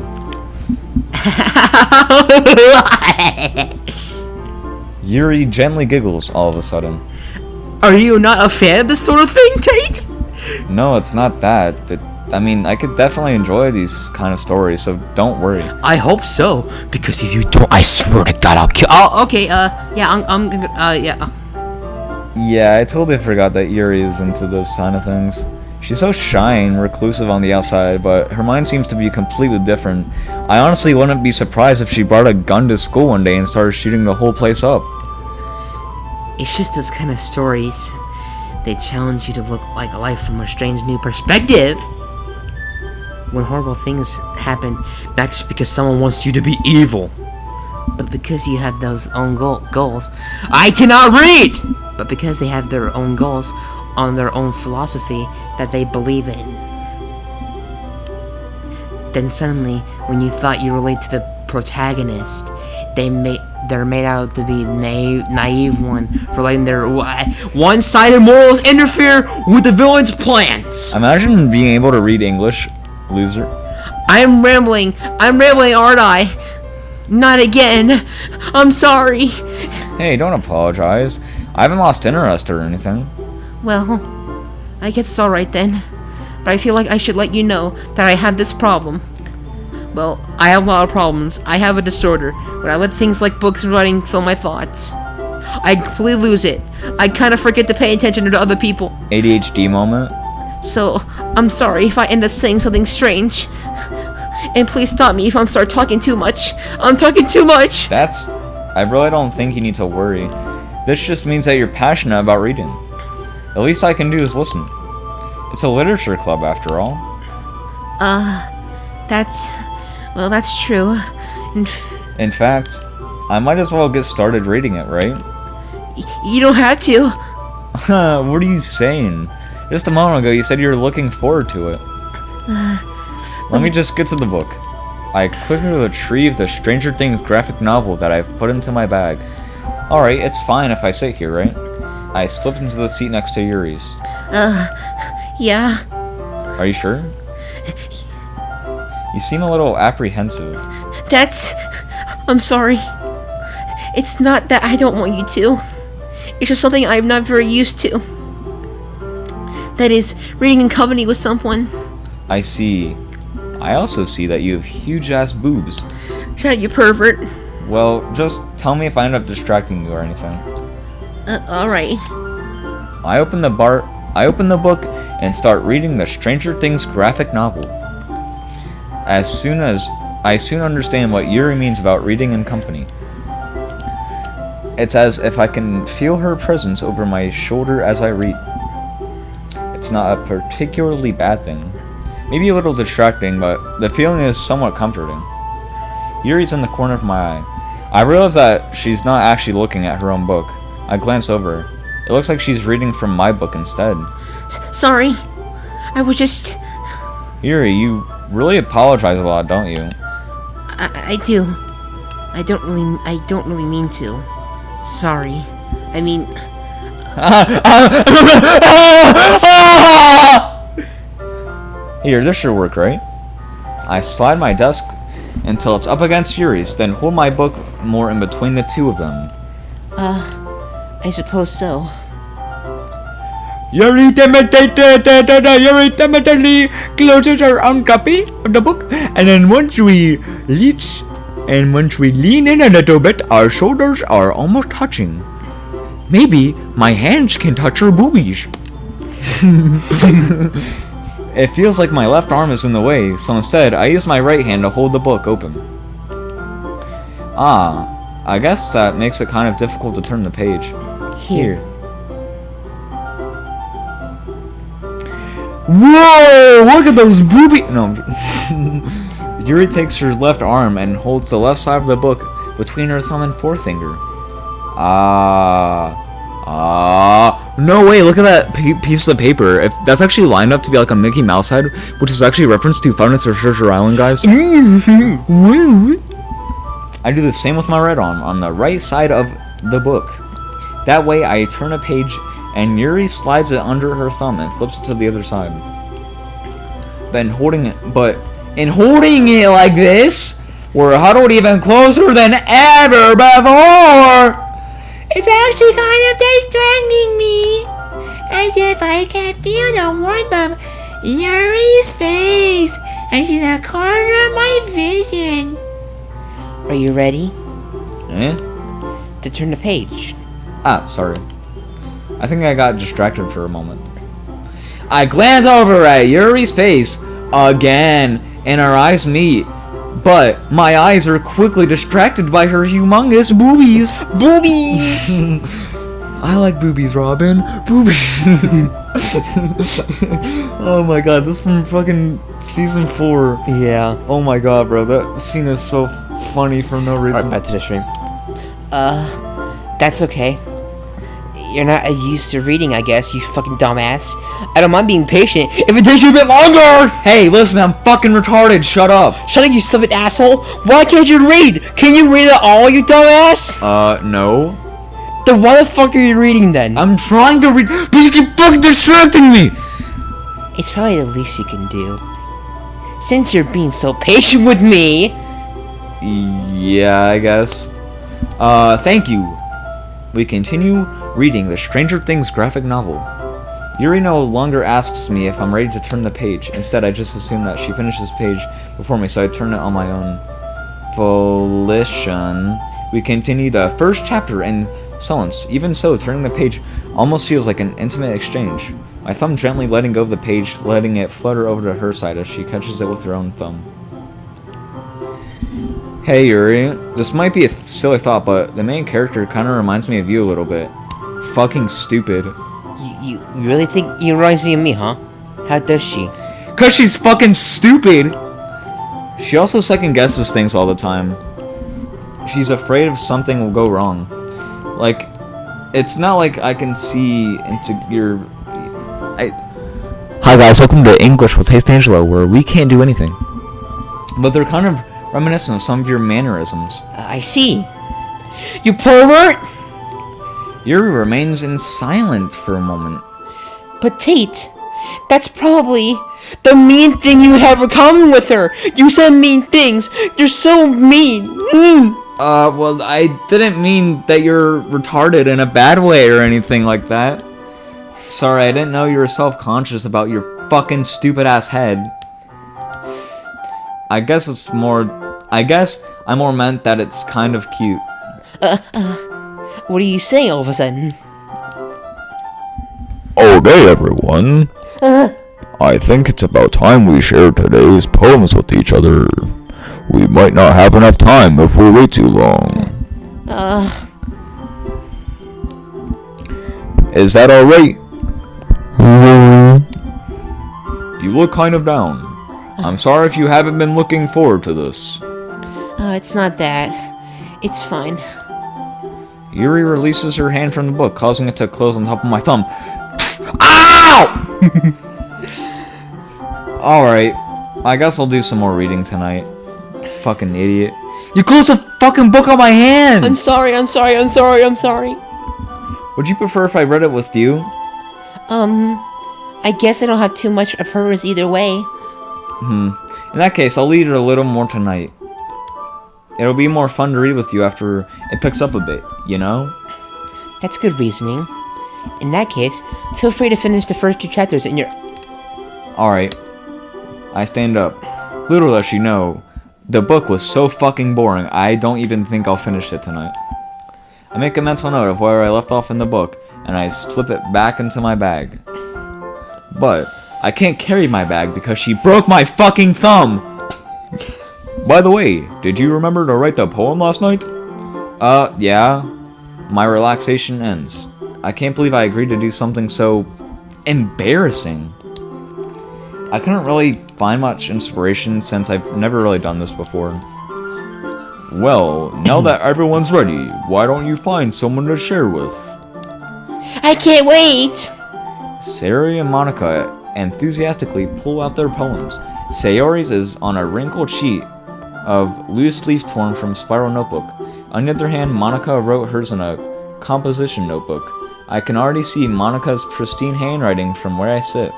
Speaker 2: Yuri gently giggles all of a sudden.
Speaker 3: Are you not a fan of this sort of thing, Tate?
Speaker 2: No, it's not that. I mean, I could definitely enjoy these kind of stories, so don't worry.
Speaker 3: I hope so, because if you don't, I swear to God, I'll kill. Oh, okay. Yeah.
Speaker 2: Yeah, I totally forgot that Yuri is into those kind of things. She's so shy and reclusive on the outside, but her mind seems to be completely different. I honestly wouldn't be surprised if she brought a gun to school one day and started shooting the whole place up.
Speaker 3: It's just those kind of stories. They challenge you to look like a life from a strange new perspective. When horrible things happen, not just because someone wants you to be evil, but because you have those own goals. I cannot read! But because they have their own goals on their own philosophy that they believe in. Then suddenly, when you thought you relate to the protagonist, they're made out to be naive one for letting their one-sided morals interfere with the villain's plans.
Speaker 2: Imagine being able to read English, loser.
Speaker 3: I'm rambling, aren't I? Not again. I'm sorry.
Speaker 2: Hey, don't apologize. I haven't lost interest or anything.
Speaker 3: Well, I guess it's alright then. But I feel like I should let you know that I have this problem. Well, I have a lot of problems. I have a disorder when I let things like books and writing fill my thoughts. I completely lose it. I kind of forget to pay attention to other people.
Speaker 2: ADHD moment?
Speaker 3: So, I'm sorry if I end up saying something strange. And please stop me if I start talking too much. I'm talking too much!
Speaker 2: I really don't think you need to worry. This just means that you're passionate about reading. The least I can do is listen. It's a literature club after all.
Speaker 3: That's true.
Speaker 2: In fact, I might as well get started reading it, right?
Speaker 3: You don't have to.
Speaker 2: What are you saying? Just a moment ago you said you were looking forward to it. Let me just get to the book. I quickly retrieve the Stranger Things graphic novel that I've put into my bag. Alright, it's fine if I sit here, right? I slipped into the seat next to Yuri's.
Speaker 3: Yeah.
Speaker 2: Are you sure? You seem a little apprehensive.
Speaker 3: I'm sorry. It's not that I don't want you to. It's just something I'm not very used to. That is, reading in company with someone.
Speaker 2: I see. I also see that you have huge-ass boobs.
Speaker 3: Shut up, you pervert.
Speaker 2: Well, just tell me if I end up distracting you or anything.
Speaker 3: Alright.
Speaker 2: I open the book and start reading the Stranger Things graphic novel. I soon understand what Yuri means about reading in company. It's as if I can feel her presence over my shoulder as I read. It's not a particularly bad thing. Maybe a little distracting, but the feeling is somewhat comforting. Yuri's in the corner of my eye. I realize that she's not actually looking at her own book. I glance over. It looks like she's reading from my book instead.
Speaker 5: Sorry. I was just...
Speaker 2: Yuri, you really apologize a lot, don't you?
Speaker 5: I do. I don't really mean to. Sorry. I mean...
Speaker 2: Here, this should work, right? I slide my desk until it's up against Yuri's, then hold my book more in between the two of them.
Speaker 3: I suppose so.
Speaker 6: Yuri definitely closes her own copy of the book, and then once we lean in a little bit, our shoulders are almost touching. Maybe my hands can touch her boobies.
Speaker 2: It feels like my left arm is in the way, so instead I use my right hand to hold the book open. I guess that makes it kind of difficult to turn the page. Here.
Speaker 6: Whoa! Look at those boobies! No.
Speaker 2: Yuri takes her left arm and holds the left side of the book between her thumb and forefinger. No way, look at that piece of paper. If that's actually lined up to be like a Mickey Mouse head, which is actually a reference to Five Nights at Treasure Island, guys. I do the same with my right arm on the right side of the book. That way I turn a page and Yuri slides it under her thumb and flips it to the other side. But in holding it like this, we're huddled even closer than ever before.
Speaker 5: It's actually kind of distracting me. As if I can feel the warmth of Yuri's face. And she's a corner of my vision.
Speaker 3: Are you ready
Speaker 2: Eh?
Speaker 3: to turn the page?
Speaker 2: Sorry. I think I got distracted for a moment. I glance over at Yuri's face again, and our eyes meet. But my eyes are quickly distracted by her humongous boobies. Boobies! I like boobies, Robin. Boobies. Oh my god, this is from fucking season 4.
Speaker 3: Yeah.
Speaker 2: Oh my god, bro, that scene is so funny for no reason.
Speaker 3: Alright, back to the stream. That's okay. You're not as used to reading, I guess, you fucking dumbass. I don't mind being patient if it takes you a bit longer!
Speaker 2: Hey, listen, I'm fucking retarded, shut up.
Speaker 3: Shut up, you stupid asshole! Why can't you read? Can you read at all, you dumbass?
Speaker 2: No.
Speaker 3: Then why the fuck are you reading then?
Speaker 2: I'm trying to read, but you keep fucking distracting me!
Speaker 3: It's probably the least you can do. Since you're being so patient with me!
Speaker 2: Yeah, I guess. Thank you. We continue reading the Stranger Things graphic novel. Yuri no longer asks me if I'm ready to turn the page. Instead, I just assume that she finished this page before me, so I turn it on my own volition. We continue the first chapter in silence. Even so, turning the page almost feels like an intimate exchange. My thumb gently letting go of the page, letting it flutter over to her side as she catches it with her own thumb. Hey Yuri, this might be a silly thought, but the main character kind of reminds me of you a little bit. Fucking stupid.
Speaker 3: You really think he reminds me of me, huh? How does she?
Speaker 2: Cause she's fucking stupid! She also second guesses things all the time. She's afraid of something will go wrong. Like, it's not like I can see into your... Hi guys, welcome to English with Taste Angelo, where we can't do anything. But they're kind of reminiscent of some of your mannerisms.
Speaker 3: I see. You pervert!
Speaker 2: Yuri remains in silent for a moment.
Speaker 3: But Tate, that's probably the mean thing you have in common with her. You said mean things. You're so mean.
Speaker 2: Well, I didn't mean that you're retarded in a bad way or anything like that. Sorry, I didn't know you were self-conscious about your fucking stupid-ass head. I guess I more meant that it's kind of cute.
Speaker 3: What are you saying all of a sudden?
Speaker 6: Okay, everyone. I think it's about time we share today's poems with each other. We might not have enough time if we wait too long. Is that alright? You look kind of down. I'm sorry if you haven't been looking forward to this.
Speaker 3: It's not that. It's fine.
Speaker 2: Yuri releases her hand from the book, causing it to close on top of my thumb. Ow! Alright, I guess I'll do some more reading tonight. Fucking idiot. You closed the fucking book on my hand!
Speaker 3: I'm sorry.
Speaker 2: Would you prefer if I read it with you?
Speaker 3: I guess I don't have too much of hers either way.
Speaker 2: In that case, I'll read it a little more tonight. It'll be more fun to read with you after it picks up a bit, you know?
Speaker 3: That's good reasoning. In that case, feel free to finish the first 2 chapters in your...
Speaker 2: Alright. I stand up. Little does she know, the book was so fucking boring, I don't even think I'll finish it tonight. I make a mental note of where I left off in the book, and I slip it back into my bag. But I can't carry my bag because she broke my fucking thumb! By the way, did you remember to write the poem last night? Yeah. My relaxation ends. I can't believe I agreed to do something so... embarrassing. I couldn't really find much inspiration since I've never really done this before.
Speaker 6: Well, now that everyone's ready, why don't you find someone to share with?
Speaker 3: I can't wait!
Speaker 2: Sayori and Monica enthusiastically pull out their poems. Sayori's is on a wrinkled sheet of loose leaf torn from spiral notebook. On the other hand, Monica wrote hers in a composition notebook. I can already see Monica's pristine handwriting from where I sit.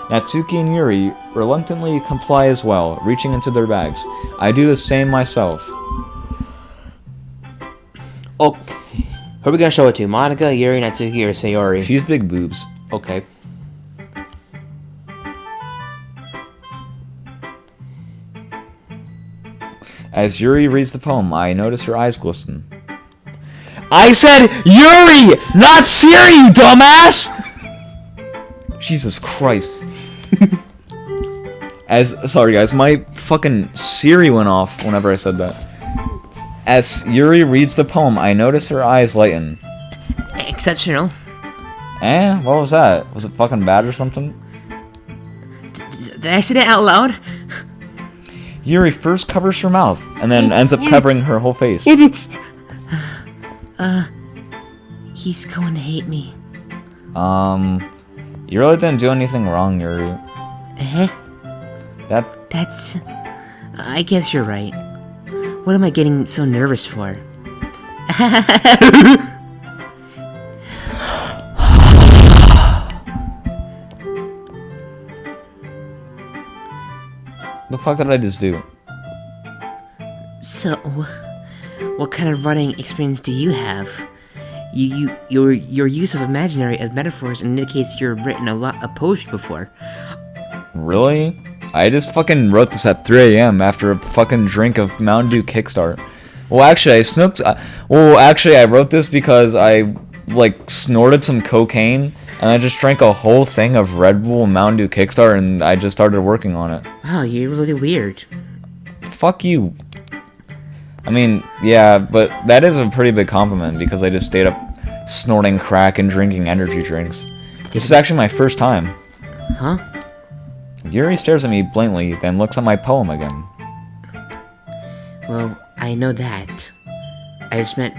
Speaker 2: Natsuki and Yuri reluctantly comply as well, reaching into their bags. I do the same myself.
Speaker 1: Okay. Who are we gonna show it to? Monica, Yuri, Natsuki, or Sayori?
Speaker 2: She's big boobs.
Speaker 1: Okay.
Speaker 2: As Yuri reads the poem, I notice her eyes glisten.
Speaker 4: I said Yuri, not Siri, you dumbass!
Speaker 2: Jesus Christ. Sorry guys, my fucking Siri went off whenever I said that. As Yuri reads the poem, I notice her eyes lighten.
Speaker 3: Exceptional.
Speaker 2: What was that? Was it fucking bad or something?
Speaker 3: Did I say that out loud?
Speaker 2: Yuri first covers her mouth, and then ends up covering her whole face.
Speaker 3: He's going to hate me.
Speaker 2: You really didn't do anything wrong, Yuri.
Speaker 3: That's... I guess you're right. What am I getting so nervous for?
Speaker 2: The fuck did I just do?
Speaker 3: So, what kind of writing experience do you have? Your use of imaginary as metaphors indicates you've written a lot of poetry before.
Speaker 2: Really? I just fucking wrote this at 3 a.m. after a fucking drink of Mountain Dew Kickstart. Well, actually, I wrote this because I, snorted some cocaine, and I just drank a whole thing of Red Bull and Mountain Dew Kickstart, and I just started working on it.
Speaker 3: Wow, you're really weird.
Speaker 2: Fuck you. I mean, yeah, but that is a pretty big compliment, because I just stayed up snorting crack and drinking energy drinks. This is actually my first time.
Speaker 3: Huh?
Speaker 2: Yuri stares at me blankly, then looks at my poem again.
Speaker 3: Well, I know that. I just meant,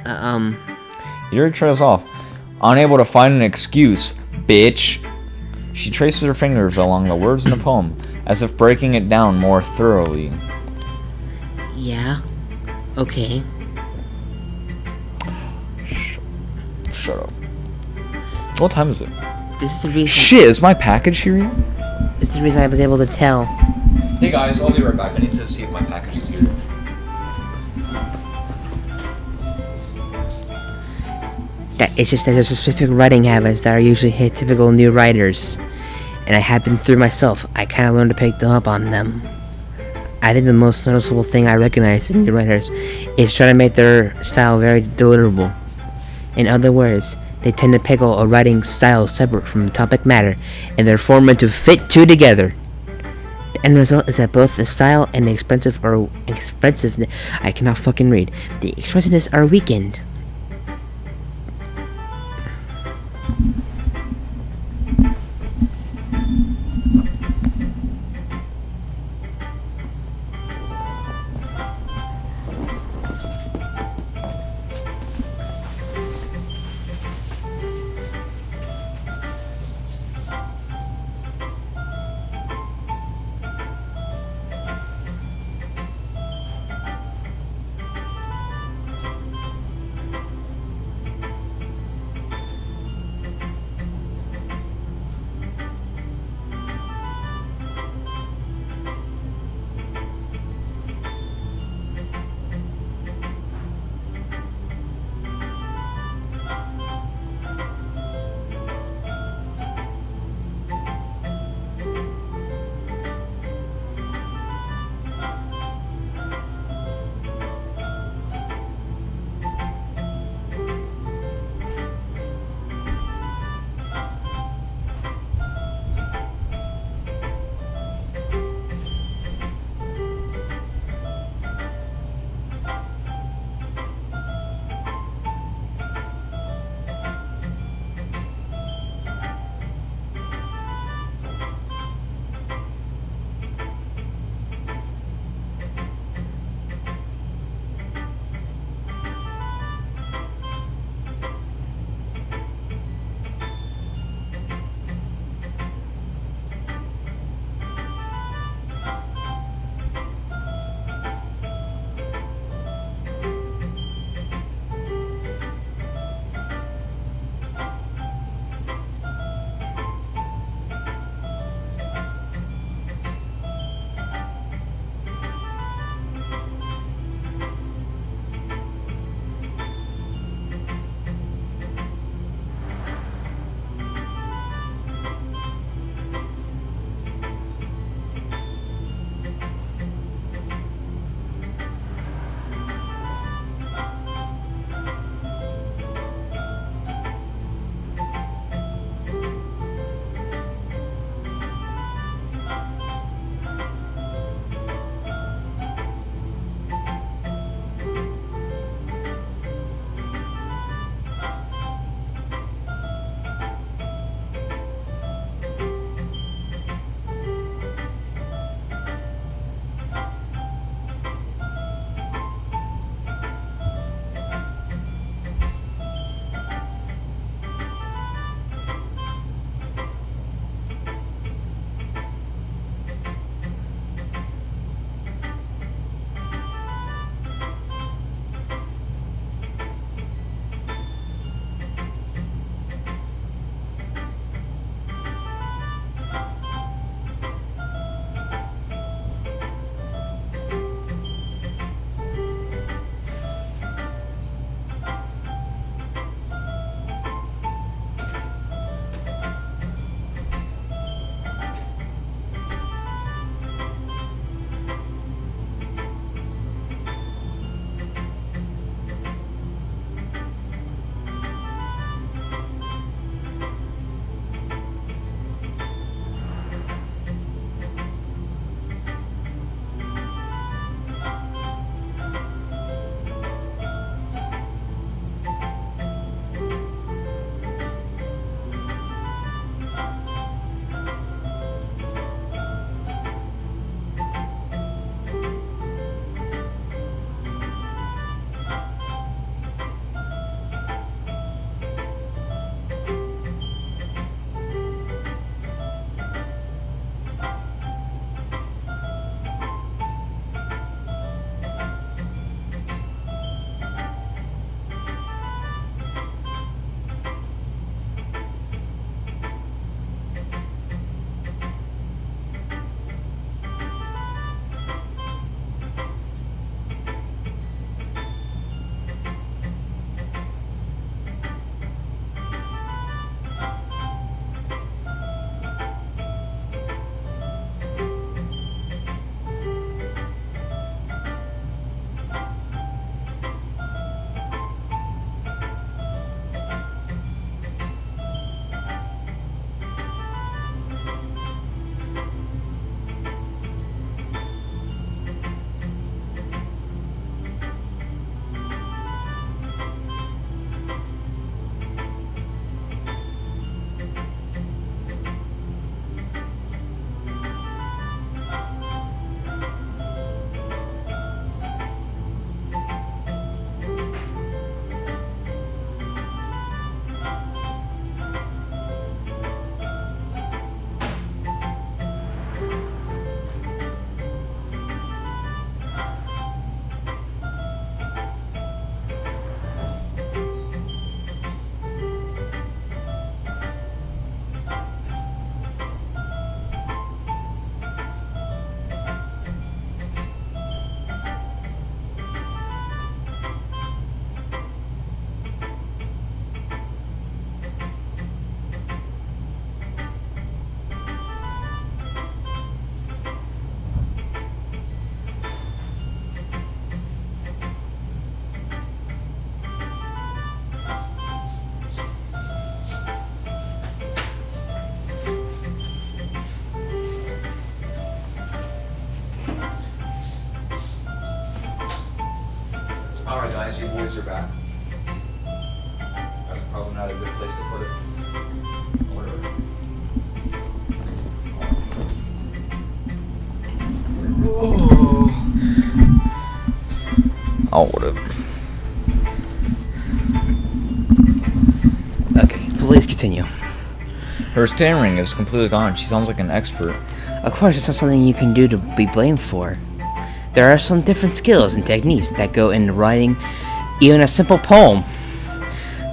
Speaker 2: Yuri trails off, unable to find an excuse, bitch. She traces her fingers along the words in the poem, as if breaking it down more thoroughly.
Speaker 3: Yeah? Okay.
Speaker 2: Shut up. What time is it?
Speaker 3: This is the reason...
Speaker 2: Shit, is my package here?
Speaker 3: This is the reason I was able to tell.
Speaker 2: Hey guys, I'll be right back. I need to see if my package is here.
Speaker 3: It's just that there's specific writing habits that are usually typical new writers. And I have been through myself. I kind of learned to pick them up on them. I think the most noticeable thing I recognize in new writers is trying to make their style very deliverable. In other words, they tend to pick a writing style separate from the topic matter, and they're formed to fit two together. The end result is that both the style and the expensiveness, I cannot fucking read, the expressiveness are weakened.
Speaker 2: You boys are back. That's probably not a good place to put it. Whatever. Oh, whatever.
Speaker 3: Okay, please continue.
Speaker 2: Her stammering is completely gone. She sounds like an expert.
Speaker 3: Of course, it's not something you can do to be blamed for. There are some different skills and techniques that go into writing even a simple poem.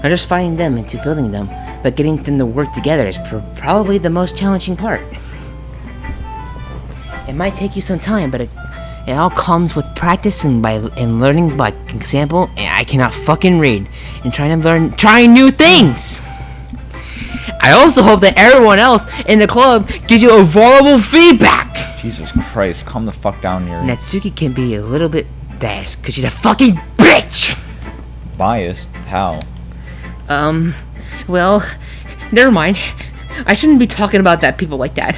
Speaker 3: Not just finding them into building them, but getting them to work together is probably the most challenging part. It might take you some time, but it all comes with practice and learning by example. And I cannot fucking read and trying new things. I also hope that everyone else in the club gives you a vulnerable feedback.
Speaker 2: Jesus Christ, calm the fuck down, Yuri.
Speaker 3: Natsuki can be a little bit biased because she's a fucking bitch.
Speaker 2: Biased? How?
Speaker 3: Well, never mind. I shouldn't be talking about people like that.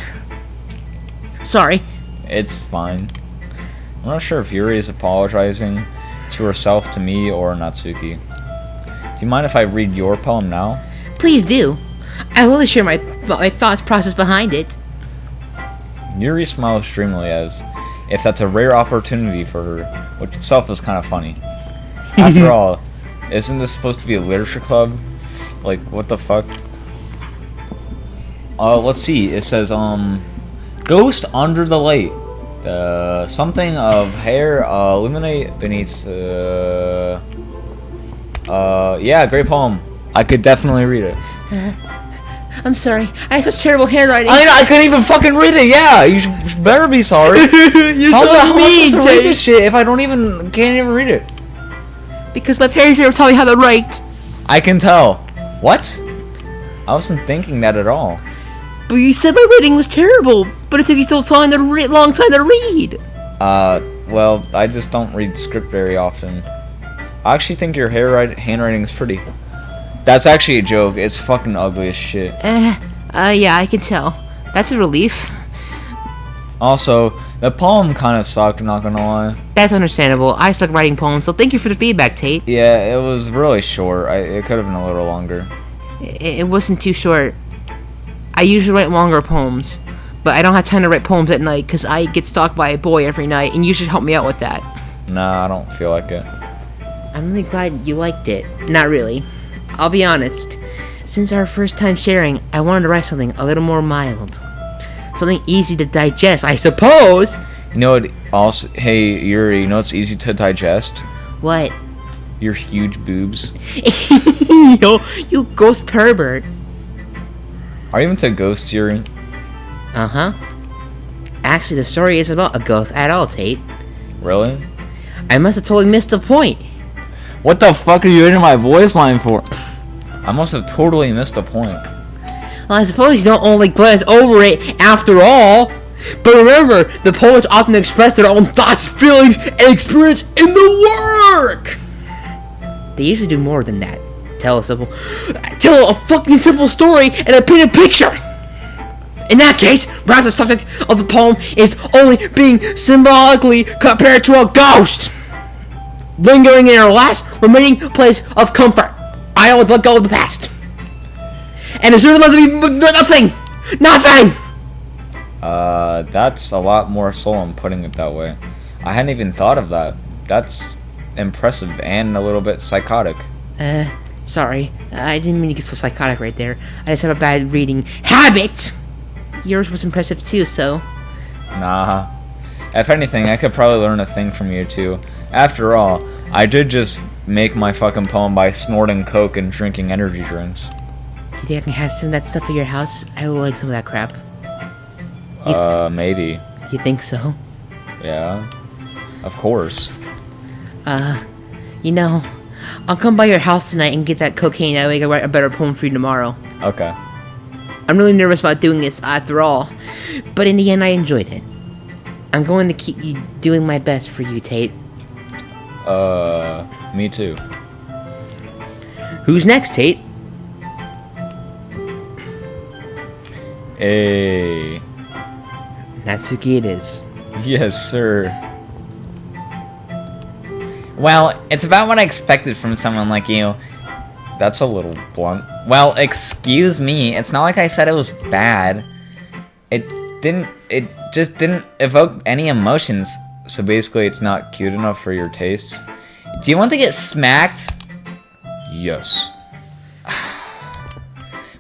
Speaker 3: Sorry.
Speaker 2: It's fine. I'm not sure if Yuri is apologizing to herself, to me, or Natsuki. Do you mind if I read your poem now?
Speaker 3: Please do. I will share my thoughts process behind it.
Speaker 2: Yuri smiles dreamily as if that's a rare opportunity for her, which itself is kind of funny. After all, isn't this supposed to be a literature club? Like, what the fuck? Let's see. It says, Ghost under the light. Something of hair illuminate beneath, yeah, great poem. I could definitely read it.
Speaker 3: I'm sorry. I have such terrible handwriting.
Speaker 2: I couldn't even fucking read it. Yeah, you better be sorry.
Speaker 3: You're
Speaker 2: How
Speaker 3: so
Speaker 2: the hell am I
Speaker 3: mean,
Speaker 2: supposed to read
Speaker 3: Tate.
Speaker 2: this shit if I can't even read it?
Speaker 3: Because my parents never taught me how to write.
Speaker 2: I can tell. What? I wasn't thinking that at all.
Speaker 3: But you said my writing was terrible. But it took you so long to read.
Speaker 2: Well, I just don't read script very often. I actually think your handwriting is pretty. That's actually a joke. It's fucking ugly as shit.
Speaker 3: Yeah, I can tell. That's a relief.
Speaker 2: Also, the poem kind of sucked, not gonna lie.
Speaker 3: That's understandable. I suck writing poems, so thank you for the feedback, Tate.
Speaker 2: Yeah, it was really short. It could have been a little longer.
Speaker 3: It wasn't too short. I usually write longer poems, but I don't have time to write poems at night because I get stalked by a boy every night, and you should help me out with that.
Speaker 2: Nah, I don't feel like it.
Speaker 3: I'm really glad you liked it. Not really. I'll be honest. Since our first time sharing, I wanted to write something a little more mild. Something easy to digest, I suppose.
Speaker 2: You know what? Also, hey Yuri, you know what's easy to digest?
Speaker 3: What?
Speaker 2: Your huge boobs.
Speaker 3: You ghost pervert.
Speaker 2: Are you into ghosts, Yuri?
Speaker 3: Uh-huh. Actually, the story isn't about a ghost at all, Tate.
Speaker 2: Really?
Speaker 3: I must have totally missed the point.
Speaker 2: What the fuck are you in my voice line for? I must have totally missed the point.
Speaker 3: Well, I suppose you don't only glance over it after all. But remember, the poets often express their own thoughts, feelings, and experience in the work. They usually do more than that. Tell a fucking simple story and a paint a picture. In that case, perhaps the subject of the poem is only being symbolically compared to a ghost, lingering in our last remaining place of comfort. I would let go of the past, and it's left to be nothing.
Speaker 2: That's a lot more solemn putting it that way. I hadn't even thought of that. That's impressive and a little bit psychotic.
Speaker 3: Sorry, I didn't mean to get so psychotic right there. I just have a bad reading habit. Yours was impressive too, so.
Speaker 2: Nah. If anything, I could probably learn a thing from you too. After all, I did just make my fucking poem by snorting coke and drinking energy drinks.
Speaker 3: Do you think I can have some of that stuff at your house? I would like some of that crap.
Speaker 2: Maybe.
Speaker 3: You think so?
Speaker 2: Yeah. Of course.
Speaker 3: You know, I'll come by your house tonight and get that cocaine. That way I can write a better poem for you tomorrow.
Speaker 2: Okay.
Speaker 3: I'm really nervous about doing this after all, but in the end I enjoyed it. I'm going to keep doing my best for you, Tate.
Speaker 2: Me too.
Speaker 3: Who's next, Tate?
Speaker 2: Hey.
Speaker 3: Natsuki it is.
Speaker 2: Yes, sir.
Speaker 4: Well, it's about what I expected from someone like you.
Speaker 2: That's a little blunt.
Speaker 4: Well, excuse me. It's not like I said it was bad. It just didn't evoke any emotions.
Speaker 2: So basically, it's not cute enough for your tastes?
Speaker 4: Do you want to get smacked?
Speaker 2: Yes.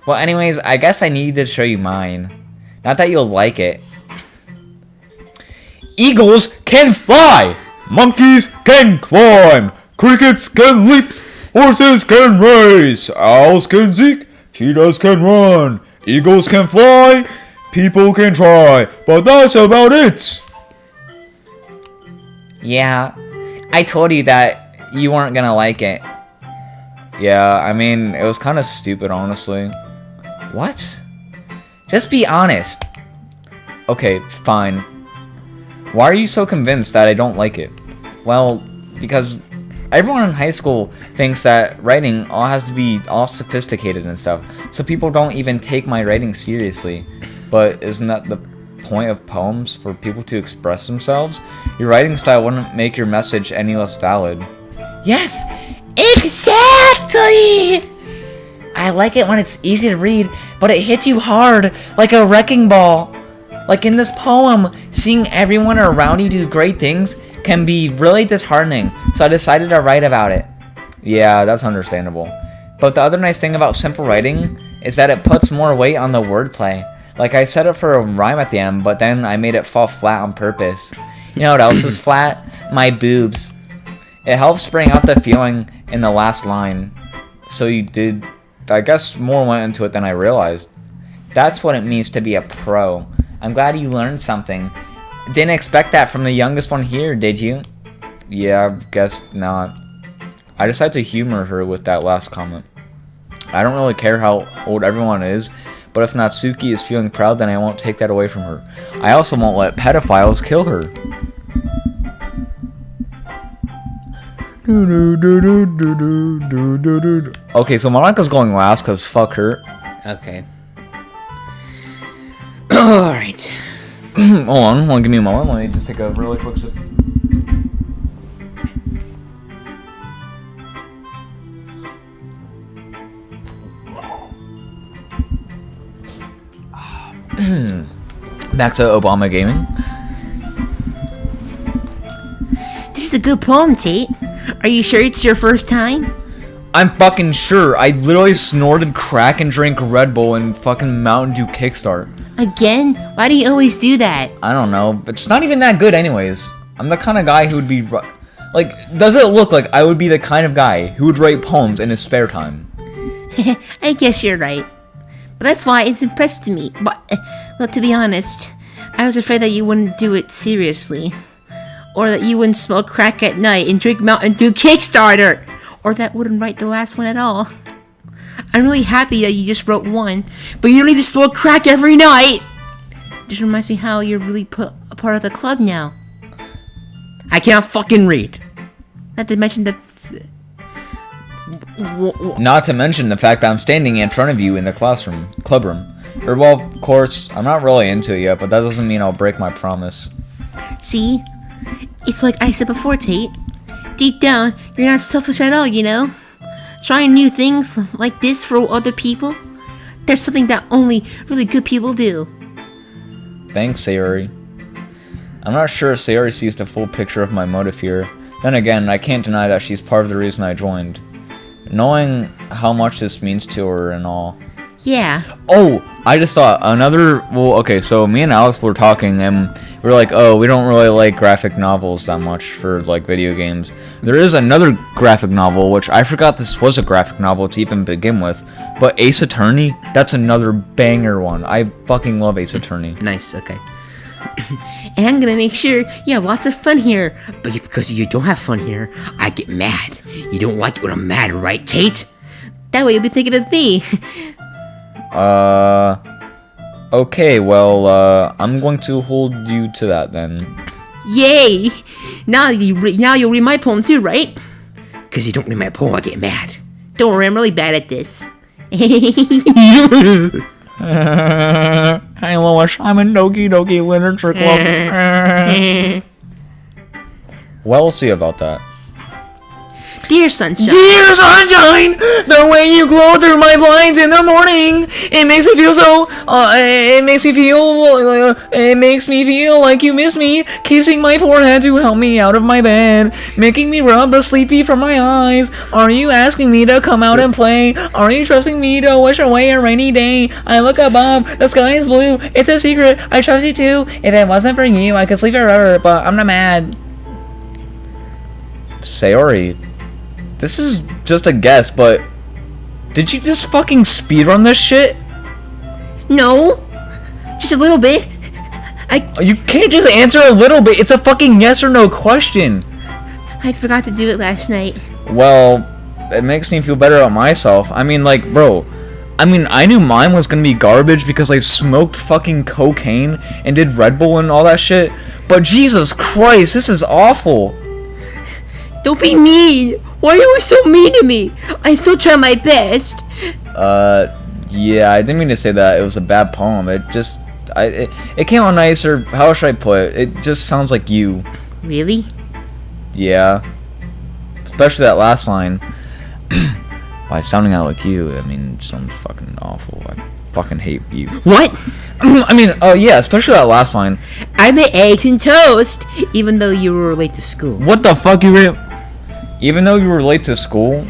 Speaker 4: Well, anyways, I guess I need to show you mine. Not that you'll like it.
Speaker 2: Eagles can fly! Monkeys can climb! Crickets can leap! Horses can race! Owls can seek! Cheetahs can run! Eagles can fly! People can try! But that's about it!
Speaker 4: Yeah, I told you that you weren't gonna like it.
Speaker 2: Yeah, I mean, it was kind of stupid, honestly.
Speaker 4: What? Just be honest.
Speaker 2: Okay, fine. Why are you so convinced that I don't like it?
Speaker 4: Well, because everyone in high school thinks that writing all has to be all sophisticated and stuff, so people don't even take my writing seriously.
Speaker 2: But isn't that the point of poems, for people to express themselves? Your writing style wouldn't make your message any less valid.
Speaker 4: Yes, exactly! I like it when it's easy to read, but it hits you hard, like a wrecking ball. Like in this poem, seeing everyone around you do great things can be really disheartening, so I decided to write about it.
Speaker 2: Yeah, that's understandable.
Speaker 4: But the other nice thing about simple writing is that it puts more weight on the wordplay. Like I set it for a rhyme at the end, but then I made it fall flat on purpose. You know what else is flat? My boobs. It helps bring out the feeling in the last line.
Speaker 2: So you did... I guess more went into it than I realized.
Speaker 4: That's what it means to be a pro. I'm glad you learned something. Didn't expect that from the youngest one here, did you?
Speaker 2: Yeah, I guess not. I decided to humor her with that last comment. I don't really care how old everyone is, but if Natsuki is feeling proud, then I won't take that away from her. I also won't let pedophiles kill her. Okay, so Monika's going last because fuck her.
Speaker 3: Okay. Alright.
Speaker 2: Hold on, give me a moment. Let me just take a really quick sip. Back to Obama Gaming.
Speaker 5: This is a good poem, Tate. Are you sure it's your first time?
Speaker 2: I'm fucking sure. I literally snorted crack and drank Red Bull and fucking Mountain Dew Kickstart.
Speaker 5: Again? Why do you always do that?
Speaker 2: I don't know. It's not even that good anyways. I'm the kind of guy who would be... Like, does it look like I would be the kind of guy who would write poems in his spare time?
Speaker 5: I guess you're right. But that's why it's impressed me. But, well, to be honest, I was afraid that you wouldn't do it seriously. Or that you wouldn't smoke crack at night and drink Mountain Dew Kickstarter. Or that wouldn't write the last one at all. I'm really happy that you just wrote one, but you don't need to smoke crack every night. Just reminds me how you're really a part of the club now.
Speaker 3: I can't fucking read.
Speaker 5: Not to mention the...
Speaker 2: Not to mention the fact that I'm standing in front of you in the clubroom. Or, well, of course, I'm not really into it yet, but that doesn't mean I'll break my promise.
Speaker 5: See? It's like I said before, Tate. Deep down, you're not selfish at all, you know? Trying new things like this for other people, that's something that only really good people do.
Speaker 2: Thanks, Sayori. I'm not sure if Sayori sees the full picture of my motive here. Then again, I can't deny that she's part of the reason I joined. Knowing how much this means to her and all.
Speaker 5: Yeah.
Speaker 2: Oh, I just thought another... Well, okay, so me and Alex were talking, and we were like, oh, we don't really like graphic novels that much for, like, video games. There is another graphic novel, which I forgot this was a graphic novel to even begin with, but Ace Attorney, that's another banger one. I fucking love Ace Attorney.
Speaker 3: Nice, okay.
Speaker 5: And I'm gonna make sure you have lots of fun here.
Speaker 3: But because you don't have fun here, I get mad. You don't like it when I'm mad, right, Tate?
Speaker 5: That way you'll be thinking of me.
Speaker 2: Okay, well, I'm going to hold you to that then.
Speaker 5: Yay! Now you'll read my poem too, right?
Speaker 3: Because you don't read my poem, I get mad.
Speaker 5: Don't worry, I'm really bad at this.
Speaker 2: Hey Lois, I'm in Doki Literature Club. Well, we'll see about that.
Speaker 3: Dear sunshine.
Speaker 4: Dear sunshine, the way you glow through my blinds in the morning, it makes me feel so. It makes me feel like you miss me. Kissing my forehead to help me out of my bed, making me rub the sleepy from my eyes. Are you asking me to come out and play? Are you trusting me to wish away a rainy day? I look above, the sky is blue. It's a secret. I trust you too. If it wasn't for you, I could sleep forever. But I'm not mad. Sayori, this is just a guess, but did you just fucking speedrun this shit?
Speaker 3: No, just a little bit.
Speaker 4: You can't just answer a little bit. It's a fucking yes or no question.
Speaker 3: I forgot to do it last night.
Speaker 4: Well, it makes me feel better about myself. I mean, like, bro, I knew mine was gonna be garbage because I smoked fucking cocaine and did Red Bull and all that shit. But Jesus Christ, this is awful.
Speaker 3: Don't be mean. Why are you so mean to me? I still try my best.
Speaker 4: Yeah, I didn't mean to say that. It was a bad poem. It came out nice, or how should I put it? It just sounds like you.
Speaker 3: Really?
Speaker 4: Yeah. Especially that last line. By sounding out like you, I mean, it sounds fucking awful. I fucking hate you.
Speaker 3: What?
Speaker 4: Yeah, especially that last line.
Speaker 3: I made eggs and toast, even though you were late to school.
Speaker 4: What the fuck, even though you were late to school?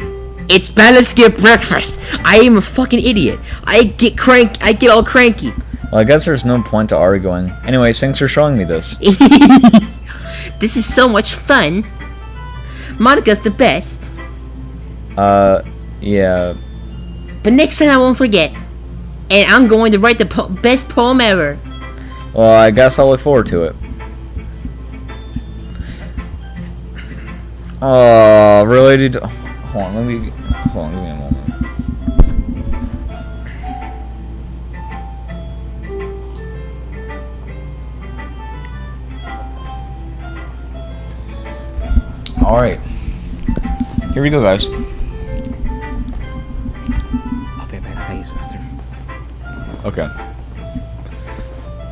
Speaker 3: It's better to skip breakfast. I am a fucking idiot. I get all cranky.
Speaker 4: Well, I guess there's no point to arguing. Anyways, thanks for showing me this.
Speaker 3: This is so much fun. Monica's the best.
Speaker 4: Yeah.
Speaker 3: But next time I won't forget. And I'm going to write the best poem ever.
Speaker 4: Well, I guess I'll look forward to it. Oh, related. Hold on, give me a moment. Alright. Here we go, guys.
Speaker 3: I'll be right back. I use the bathroom.
Speaker 6: Okay.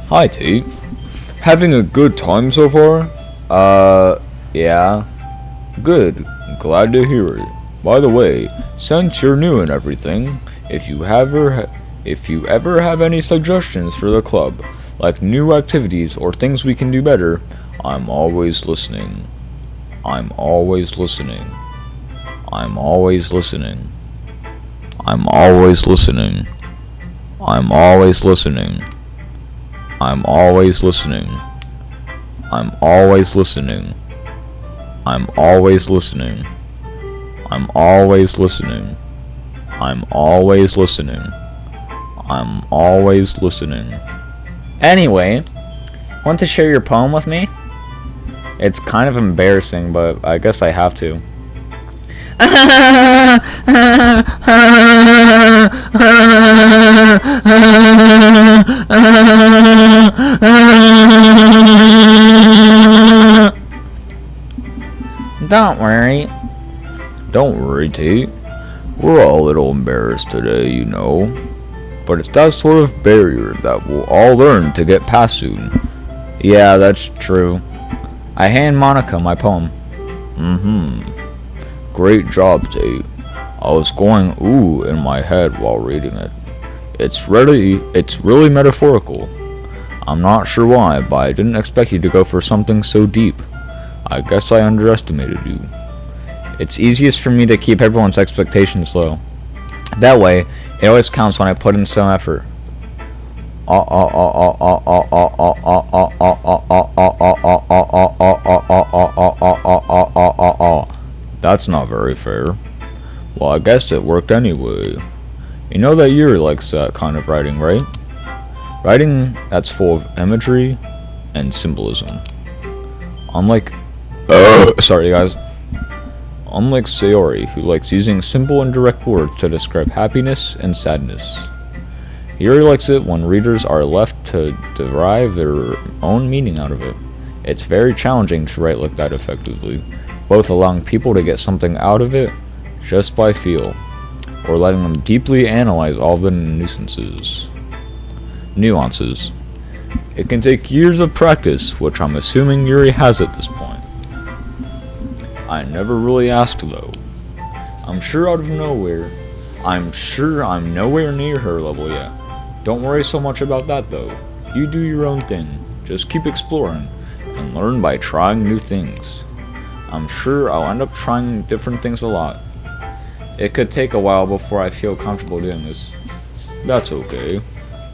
Speaker 6: Hi, Tate. Having a good time so far?
Speaker 2: Yeah. Good. Glad to hear it. By the way, since you're new and everything, if you ever have any suggestions for the club, like new activities or things we can do better, I'm always listening. I'm always listening. I'm always listening. I'm always listening. I'm always listening. I'm always listening. I'm always listening. I'm always listening. I'm always listening. I'm always listening. I'm always listening. Anyway, want to share your poem with me? It's kind of embarrassing, but I guess I have to.
Speaker 4: Don't worry.
Speaker 2: Don't worry, Tate. We're all a little embarrassed today, you know. But it's that sort of barrier that we'll all learn to get past soon.
Speaker 4: Yeah, that's true. I hand Monica my poem.
Speaker 2: Great job, Tate. I was going ooh in my head while reading it. It's really metaphorical. I'm not sure why, but I didn't expect you to go for something so deep. I guess I underestimated you.
Speaker 4: It's easiest for me to keep everyone's expectations low. That way, it always counts when I put in some effort.
Speaker 2: That's not very fair. Well, I guess it worked anyway. You know that Yuri likes that kind of writing, right? Writing that's full of imagery and symbolism. Unlike Unlike Sayori, who likes using simple and direct words to describe happiness and sadness. Yuri likes it when readers are left to derive their own meaning out of it. It's very challenging to write like that effectively, both allowing people to get something out of it just by feel, or letting them deeply analyze all the nuances. It can take years of practice, which I'm assuming Yuri has at this point. I never really asked though.
Speaker 6: I'm sure out of nowhere. I'm sure I'm nowhere near her level yet. Don't worry so much about that though. You do your own thing. Just keep exploring and learn by trying new things. I'm sure I'll end up trying different things a lot. It could take a while before I feel comfortable doing this. That's okay.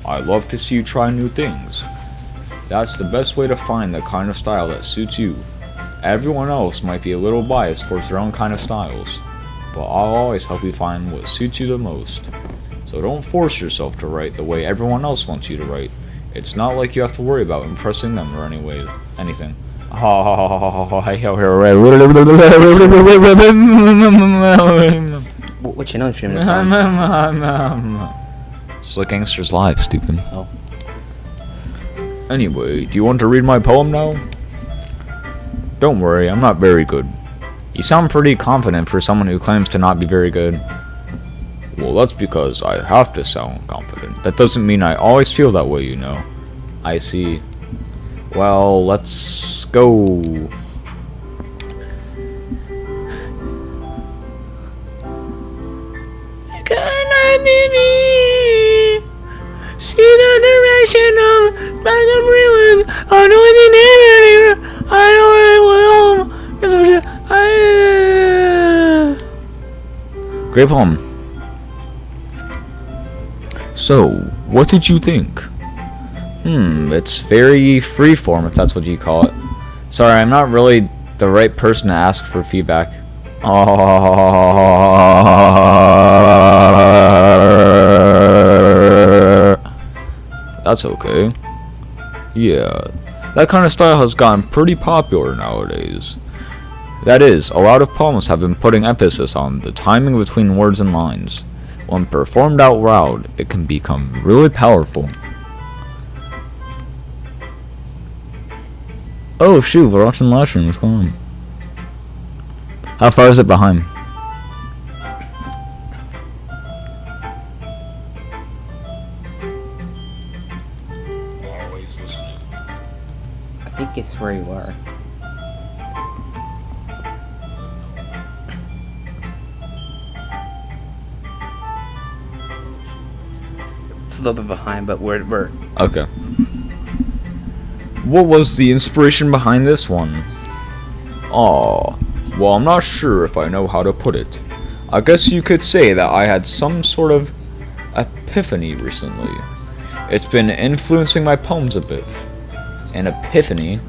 Speaker 6: I love to see you try new things. That's the best way to find the kind of style that suits you. Everyone else might be a little biased towards their own kind of styles, but I'll always help you find what suits you the most. So don't force yourself to write the way everyone else wants you to write. It's not like you have to worry about impressing them or anything.
Speaker 1: What channel stream is on?
Speaker 6: Slick Gangsters Live, stupid.
Speaker 1: Oh.
Speaker 6: Anyway, do you want to read my poem now? Don't worry, I'm not very good.
Speaker 2: You sound pretty confident for someone who claims to not be very good.
Speaker 6: Well, that's because I have to sound confident. That doesn't mean I always feel that way, you know.
Speaker 2: I see. Well, let's go.
Speaker 5: Good night, baby. See the direction of like a ruin. I know the name anywhere. I know where I will.
Speaker 2: Great poem.
Speaker 6: So, what did you think?
Speaker 2: It's very freeform, if that's what you call it. Sorry, I'm not really the right person to ask for feedback.
Speaker 6: That's okay. Yeah, that kind of style has gotten pretty popular nowadays. That is, a lot of poems have been putting emphasis on the timing between words and lines. When performed out loud, it can become really powerful.
Speaker 2: Oh shoot, we're watching the live stream, what's going on? How far is it behind?
Speaker 6: Always listening.
Speaker 1: I think it's where you are. It's a little bit behind, but we're
Speaker 6: Okay. What was the inspiration behind this one? Aw, well, I'm not sure if I know how to put it. I guess you could say that I had some sort of epiphany recently. It's been influencing my poems a bit.
Speaker 2: An epiphany?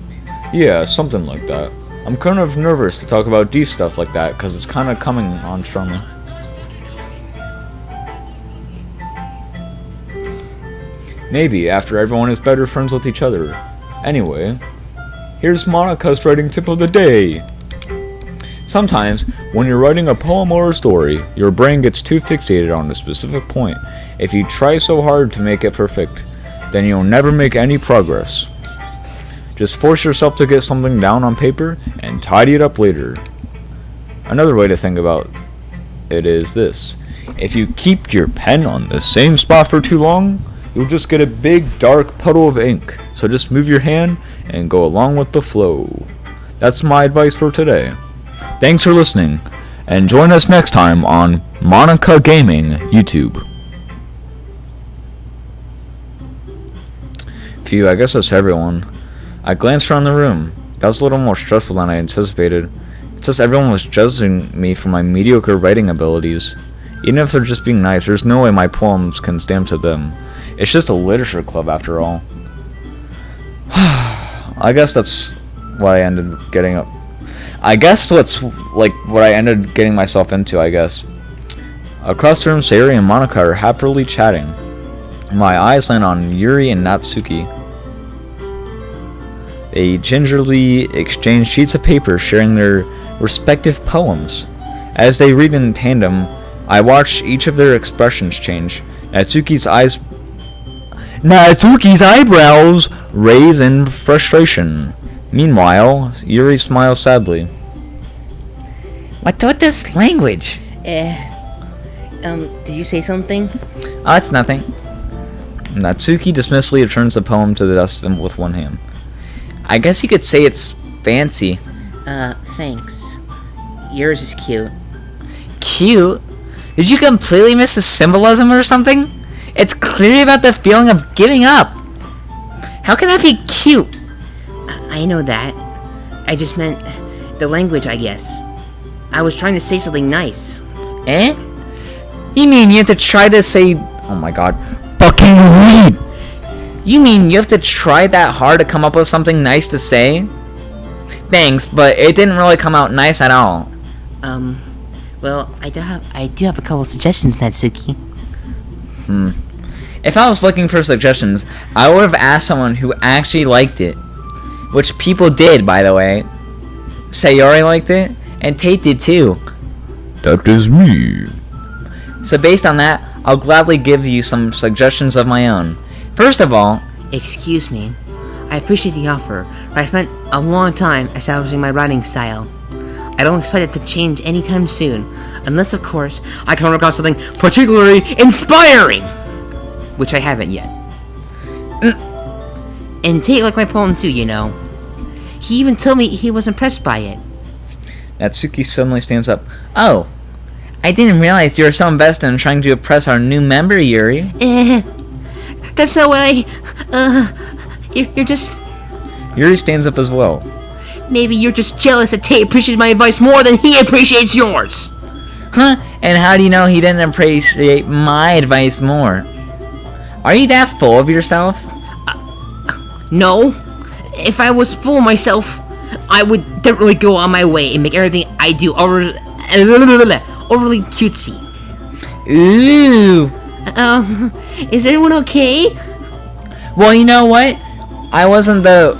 Speaker 6: Yeah, something like that. I'm kind of nervous to talk about deep stuff like that because it's kind of coming on strongly. Maybe after everyone is better friends with each other. Anyway, here's Monica's writing tip of the day. Sometimes, when you're writing a poem or a story, your brain gets too fixated on a specific point. If you try so hard to make it perfect, then you'll never make any progress. Just force yourself to get something down on paper and tidy it up later. Another way to think about it is this. If you keep your pen on the same spot for too long, you'll just get a big dark puddle of ink. So just move your hand and go along with the flow. That's my advice for today. Thanks for listening, and join us next time on Monica Gaming YouTube.
Speaker 2: Phew, I guess that's everyone. I glanced around the room. That was a little more stressful than I anticipated. It's just everyone was judging me for my mediocre writing abilities. Even if they're just being nice, there's no way my poems can stand to them. It's just a literature club after all. I guess that's what I ended getting up. I guess that's like what I ended getting myself into, I guess. Across the room, Sayori and Monica are happily chatting. My eyes land on Yuri and Natsuki. They gingerly exchange sheets of paper, sharing their respective poems. As they read in tandem, I watch each of their expressions change. Natsuki's eyebrows raise in frustration. Meanwhile, Yuri smiles sadly.
Speaker 7: What's with this language?
Speaker 3: Did you say something?
Speaker 7: Oh, it's nothing.
Speaker 2: Natsuki dismissively returns the poem to the desk with one hand.
Speaker 7: I guess you could say it's fancy.
Speaker 3: Thanks. Yours is cute.
Speaker 4: cute. Did you completely miss the symbolism or something? It's clearly about the feeling of giving up. How can that be cute?
Speaker 3: I know that. I just meant the language, I guess. I was trying to say something nice.
Speaker 4: Eh? You mean you have to try to say... Oh my god. Fucking read! You mean you have to try that hard to come up with something nice to say? Thanks, but it didn't really come out nice at all.
Speaker 3: Well, I do have a couple suggestions, Natsuki.
Speaker 4: If I was looking for suggestions, I would have asked someone who actually liked it. Which people did, by the way. Sayori liked it, and Tate did too.
Speaker 6: That is me.
Speaker 4: So based on that, I'll gladly give you some suggestions of my own. First of all...
Speaker 3: Excuse me. I appreciate the offer, but I spent a long time establishing my writing style. I don't expect it to change anytime soon, unless, of course, I come across something particularly inspiring! Which I haven't yet. And Tate liked my poem too, you know. He even told me he was impressed by it.
Speaker 4: Natsuki suddenly stands up. Oh, I didn't realize you were so invested in trying to impress our new member, Yuri.
Speaker 3: That's not what you're just...
Speaker 4: Yuri stands up as well.
Speaker 3: Maybe you're just jealous that Tate appreciates my advice more than he appreciates yours.
Speaker 4: Huh? And how do you know he didn't appreciate my advice more? Are you that full of yourself?
Speaker 3: No. If I was full of myself, I would definitely go on my way and make everything I do overly cutesy.
Speaker 4: Ooh.
Speaker 3: Is everyone okay?
Speaker 4: Well, you know what? I wasn't the...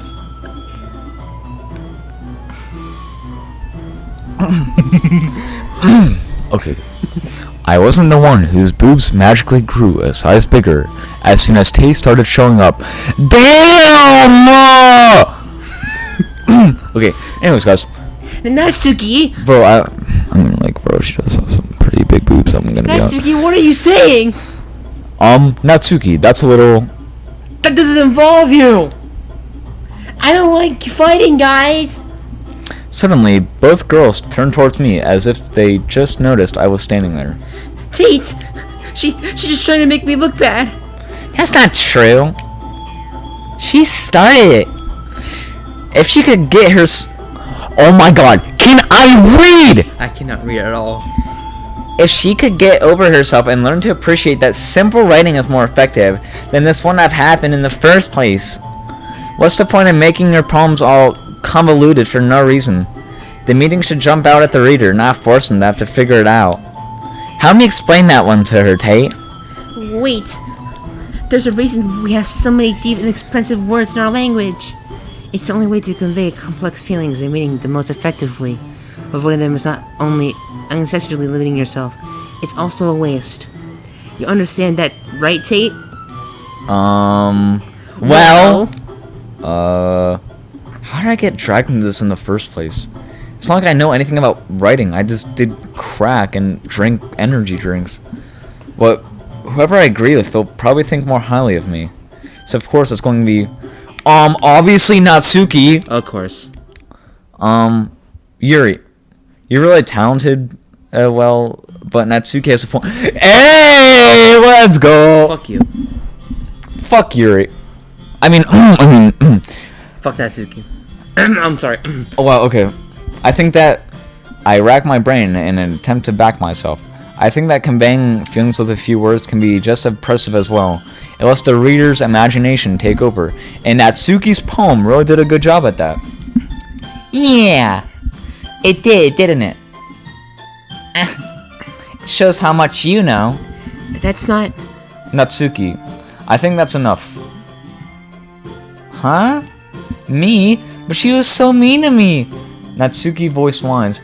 Speaker 6: Okay. I wasn't the one whose boobs magically grew a size bigger as soon as Tay started showing up. Damn! Okay, anyways, guys.
Speaker 3: Natsuki!
Speaker 6: Bro, I'm gonna like, bro, she does have some pretty big boobs. I'm gonna be
Speaker 3: Natsuki, what are you saying?
Speaker 6: Natsuki, that's a little...
Speaker 3: That doesn't involve you! I don't like fighting, guys!
Speaker 2: Suddenly, both girls turned towards me as if they just noticed I was standing there.
Speaker 3: Tate! She's just trying to make me look bad.
Speaker 4: That's not true. She started it. If she could get her...
Speaker 2: Oh my god, can I read?!
Speaker 1: I cannot read at all.
Speaker 4: If she could get over herself and learn to appreciate that simple writing is more effective than this wouldn't have happened in the first place. What's the point of making your poems all convoluted for no reason? The meaning should jump out at the reader, not force them to have to figure it out. Help me explain that one to her, Tate.
Speaker 3: Wait. There's a reason we have so many deep and expensive words in our language. It's the only way to convey complex feelings and meaning the most effectively. Avoiding them is not only unnecessarily limiting yourself, it's also a waste. You understand that, right, Tate?
Speaker 4: Well...
Speaker 2: How did I get dragged into this in the first place? It's not like I know anything about writing. I just did crack and drank energy drinks. But whoever I agree with, they'll probably think more highly of me. So of course it's going to be, obviously Natsuki.
Speaker 1: Of course.
Speaker 2: Yuri. You're really talented, well, but Natsuki has a point. Hey, let's go.
Speaker 1: Fuck you.
Speaker 2: Fuck Yuri. I mean,
Speaker 1: Fuck Natsuki. I'm sorry.
Speaker 2: Oh, wow, okay. I think that I rack my brain in an attempt to back myself. I think that conveying feelings with a few words can be just impressive as well. It lets the reader's imagination take over. And Natsuki's poem really did a good job at that.
Speaker 4: Yeah. It did, didn't it? It shows how much you know.
Speaker 3: That's not...
Speaker 2: Natsuki, I think that's enough.
Speaker 4: Huh? Me? But she was so mean to me.
Speaker 2: Natsuki voice whines.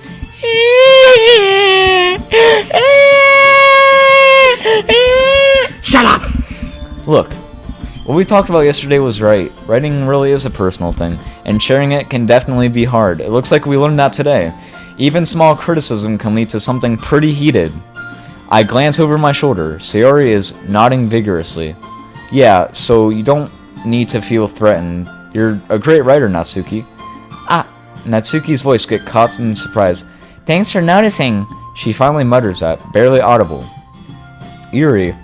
Speaker 3: Shut up!
Speaker 2: Look, what we talked about yesterday was right. Writing really is a personal thing, and sharing it can definitely be hard. It looks like we learned that today. Even small criticism can lead to something pretty heated. I glance over my shoulder. Sayori is nodding vigorously. Yeah, so you don't need to feel threatened. You're a great writer, Natsuki.
Speaker 4: Ah,
Speaker 2: Natsuki's voice get caught in surprise.
Speaker 4: thanks for noticing.
Speaker 2: She finally mutters that, barely audible. Yuri.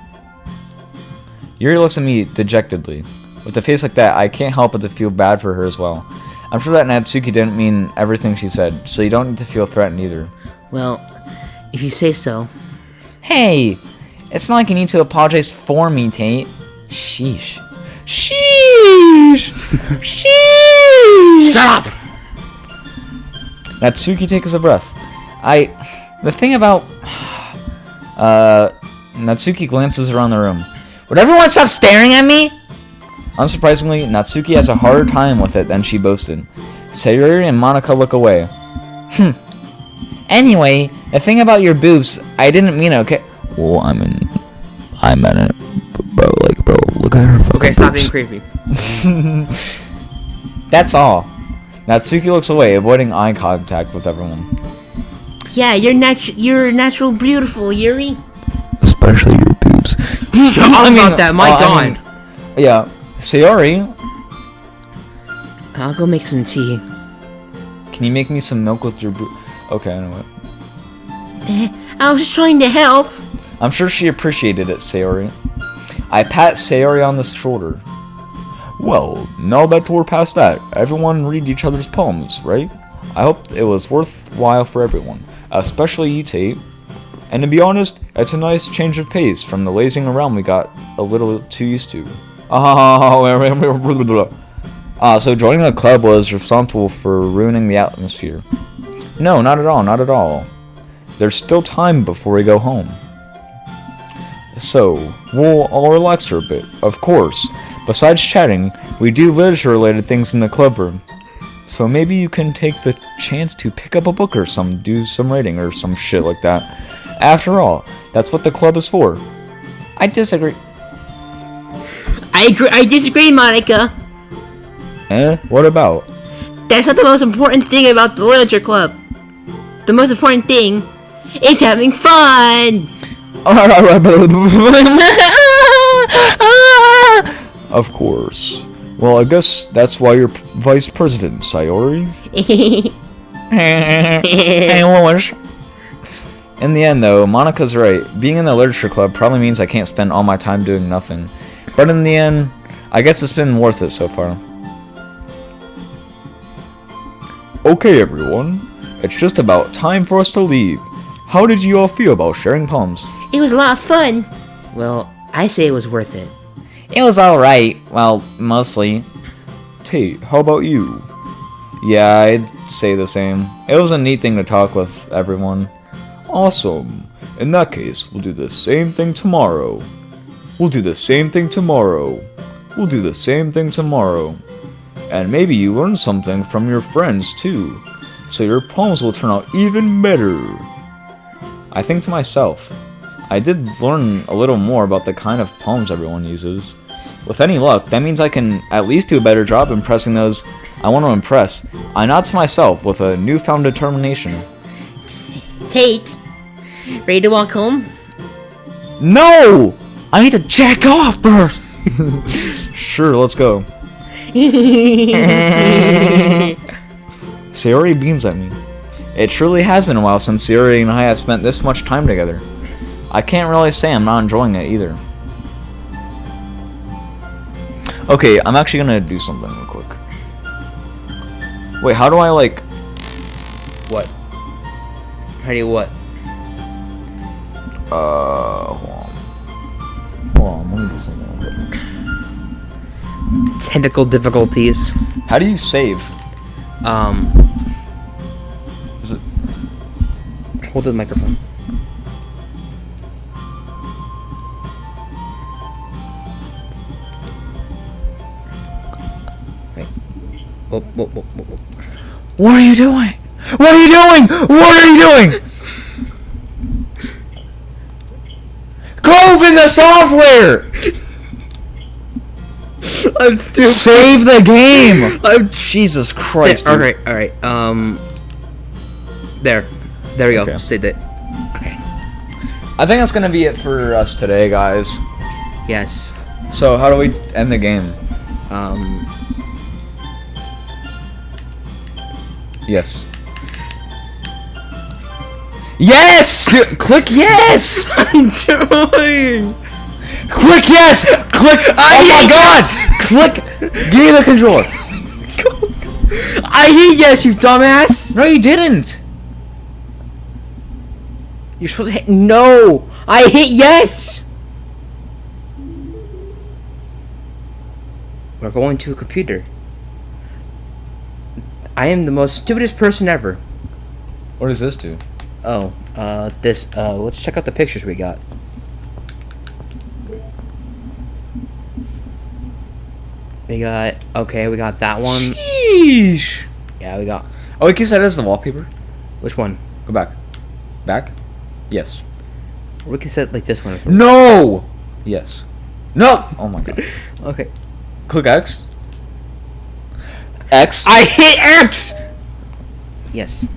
Speaker 2: Yuri looks at me dejectedly. With a face like that, I can't help but to feel bad for her as well. I'm sure that Natsuki didn't mean everything she said, so you don't need to feel threatened either.
Speaker 3: Well, if you say so.
Speaker 4: Hey, it's not like you need to apologize for me, Tate. Sheesh. Sheesh! Sheesh!
Speaker 3: Shut up!
Speaker 2: Natsuki takes a breath.
Speaker 4: The thing about...
Speaker 2: Natsuki glances around the room.
Speaker 4: Would everyone stop staring at me?
Speaker 2: Unsurprisingly, Natsuki has a harder time with it than she boasted. Sayuri and Monica look away.
Speaker 4: Anyway, the thing about your boobs, I didn't mean it, okay?
Speaker 6: Well, I meant it. Bro, look at her fucking
Speaker 3: Okay, stop
Speaker 6: boobs.
Speaker 3: being creepy.
Speaker 2: That's all. Natsuki looks away, avoiding eye contact with everyone.
Speaker 3: Yeah, you're natural beautiful, Yuri.
Speaker 6: Especially your boobs.
Speaker 3: Shut up about that, my god.
Speaker 2: Yeah, Sayori,
Speaker 3: I'll go make some tea.
Speaker 2: can you make me some milk with your Okay, I know what.
Speaker 3: I was just trying to help.
Speaker 2: I'm sure she appreciated it, Sayori. I pat Sayori on the shoulder.
Speaker 6: Well, now that we're past that, everyone read each other's poems, right?
Speaker 2: I hope it was worthwhile for everyone, especially you, Tate. And to be honest, it's a nice change of pace from the lazing around we got a little too used to. So joining the club was responsible for ruining the atmosphere. No, not at all, not at all. There's still time before we go home. So, we'll all relax for a bit, of course. Besides chatting, we do literature-related things in the club room. So maybe you can take the chance to pick up a book or do some writing or some shit like that. After all, that's what the club is for.
Speaker 4: I disagree.
Speaker 3: I disagree, Monica.
Speaker 2: What about?
Speaker 3: That's not the most important thing about the literature club. The most important thing is having fun.
Speaker 6: Of course. Well, I guess that's why you're vice president, Sayori.
Speaker 4: Hey, Wallace.
Speaker 2: In the end, though, Monica's right. Being in the literature club probably means I can't spend all my time doing nothing. But in the end, I guess it's been worth it so far.
Speaker 6: Okay, everyone. It's just about time for us to leave. How did you all feel about sharing poems?
Speaker 3: It was a lot of fun. Well, I say it was worth it.
Speaker 4: It was alright. Well, mostly.
Speaker 6: Tate, how about you?
Speaker 2: Yeah, I'd say the same. It was a neat thing to talk with everyone.
Speaker 6: Awesome. In that case, we'll do the same thing tomorrow. We'll do the same thing tomorrow. We'll do the same thing tomorrow. And maybe you learn something from your friends too. So your poems will turn out even better.
Speaker 2: I think to myself, I did learn a little more about the kind of poems everyone uses. With any luck, that means I can at least do a better job impressing those I want to impress. I nod to myself with a newfound determination.
Speaker 3: Tate, ready to walk home?
Speaker 4: No! I need to jack off first!
Speaker 2: Sure, let's go. Sayori beams at me. It truly has been a while since Sayori and I have spent this much time together. I can't really say I'm not enjoying it either. Okay, I'm actually gonna do something real quick. Wait, how do I
Speaker 3: What? How do you what?
Speaker 2: hold on, let me do something real quick.
Speaker 3: Technical difficulties.
Speaker 2: How do you save? Is it?
Speaker 3: Hold the microphone. Wait. Whoa.
Speaker 4: What are you doing? What are you doing? What are you doing? Go open the software!
Speaker 3: I'm stupid.
Speaker 4: Save the game!
Speaker 2: Jesus Christ, dude.
Speaker 3: Alright. There we go.
Speaker 2: Okay.
Speaker 3: Say that. Okay.
Speaker 2: I think that's gonna be it for us today, guys.
Speaker 3: Yes.
Speaker 2: So, how do we end the game?
Speaker 3: Yes.
Speaker 2: Yes! Click yes!
Speaker 1: I'm doing.
Speaker 2: Click yes! Click! Oh my god! Click! Give me the controller.
Speaker 1: I hit yes, you dumbass.
Speaker 2: No, you didn't.
Speaker 1: You're supposed to hit no. I hit yes. We're going to a computer. I am the most stupidest person ever.
Speaker 2: What does this do?
Speaker 1: Oh, let's check out the pictures we got. We got that one.
Speaker 2: Sheesh.
Speaker 1: Yeah, we got,
Speaker 2: Oh, you can set it as the wallpaper.
Speaker 1: which one?
Speaker 2: Go back. Back. Yes.
Speaker 1: We can set like this one.
Speaker 2: No. Yes. No. Oh my god.
Speaker 1: Okay.
Speaker 2: Click X. X.
Speaker 1: I hit X! Yes.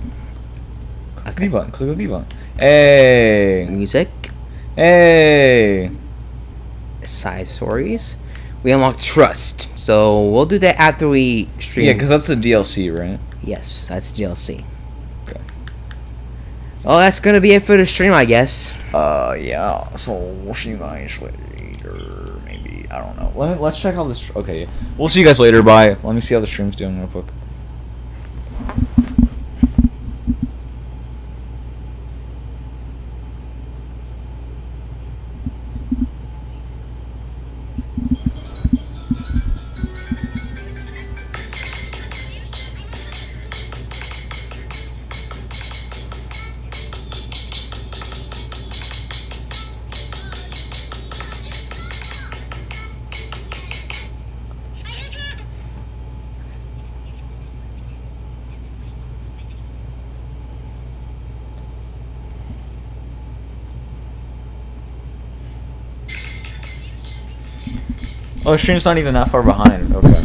Speaker 2: Click the B button. Click the B button. Hey.
Speaker 1: Music.
Speaker 2: Hey.
Speaker 1: Side stories. We unlocked trust. So we'll do that after we stream.
Speaker 2: Yeah, because that's the DLC, right?
Speaker 1: Yes, that's DLC.
Speaker 2: Okay.
Speaker 1: Well, that's gonna be it for the stream, I guess.
Speaker 2: Yeah. So we'll see you guys later. Maybe I don't know. Let's check how this. Okay. We'll see you guys later. Bye. Let me see how the stream's doing real quick. Oh, the stream's not even that far behind. Okay.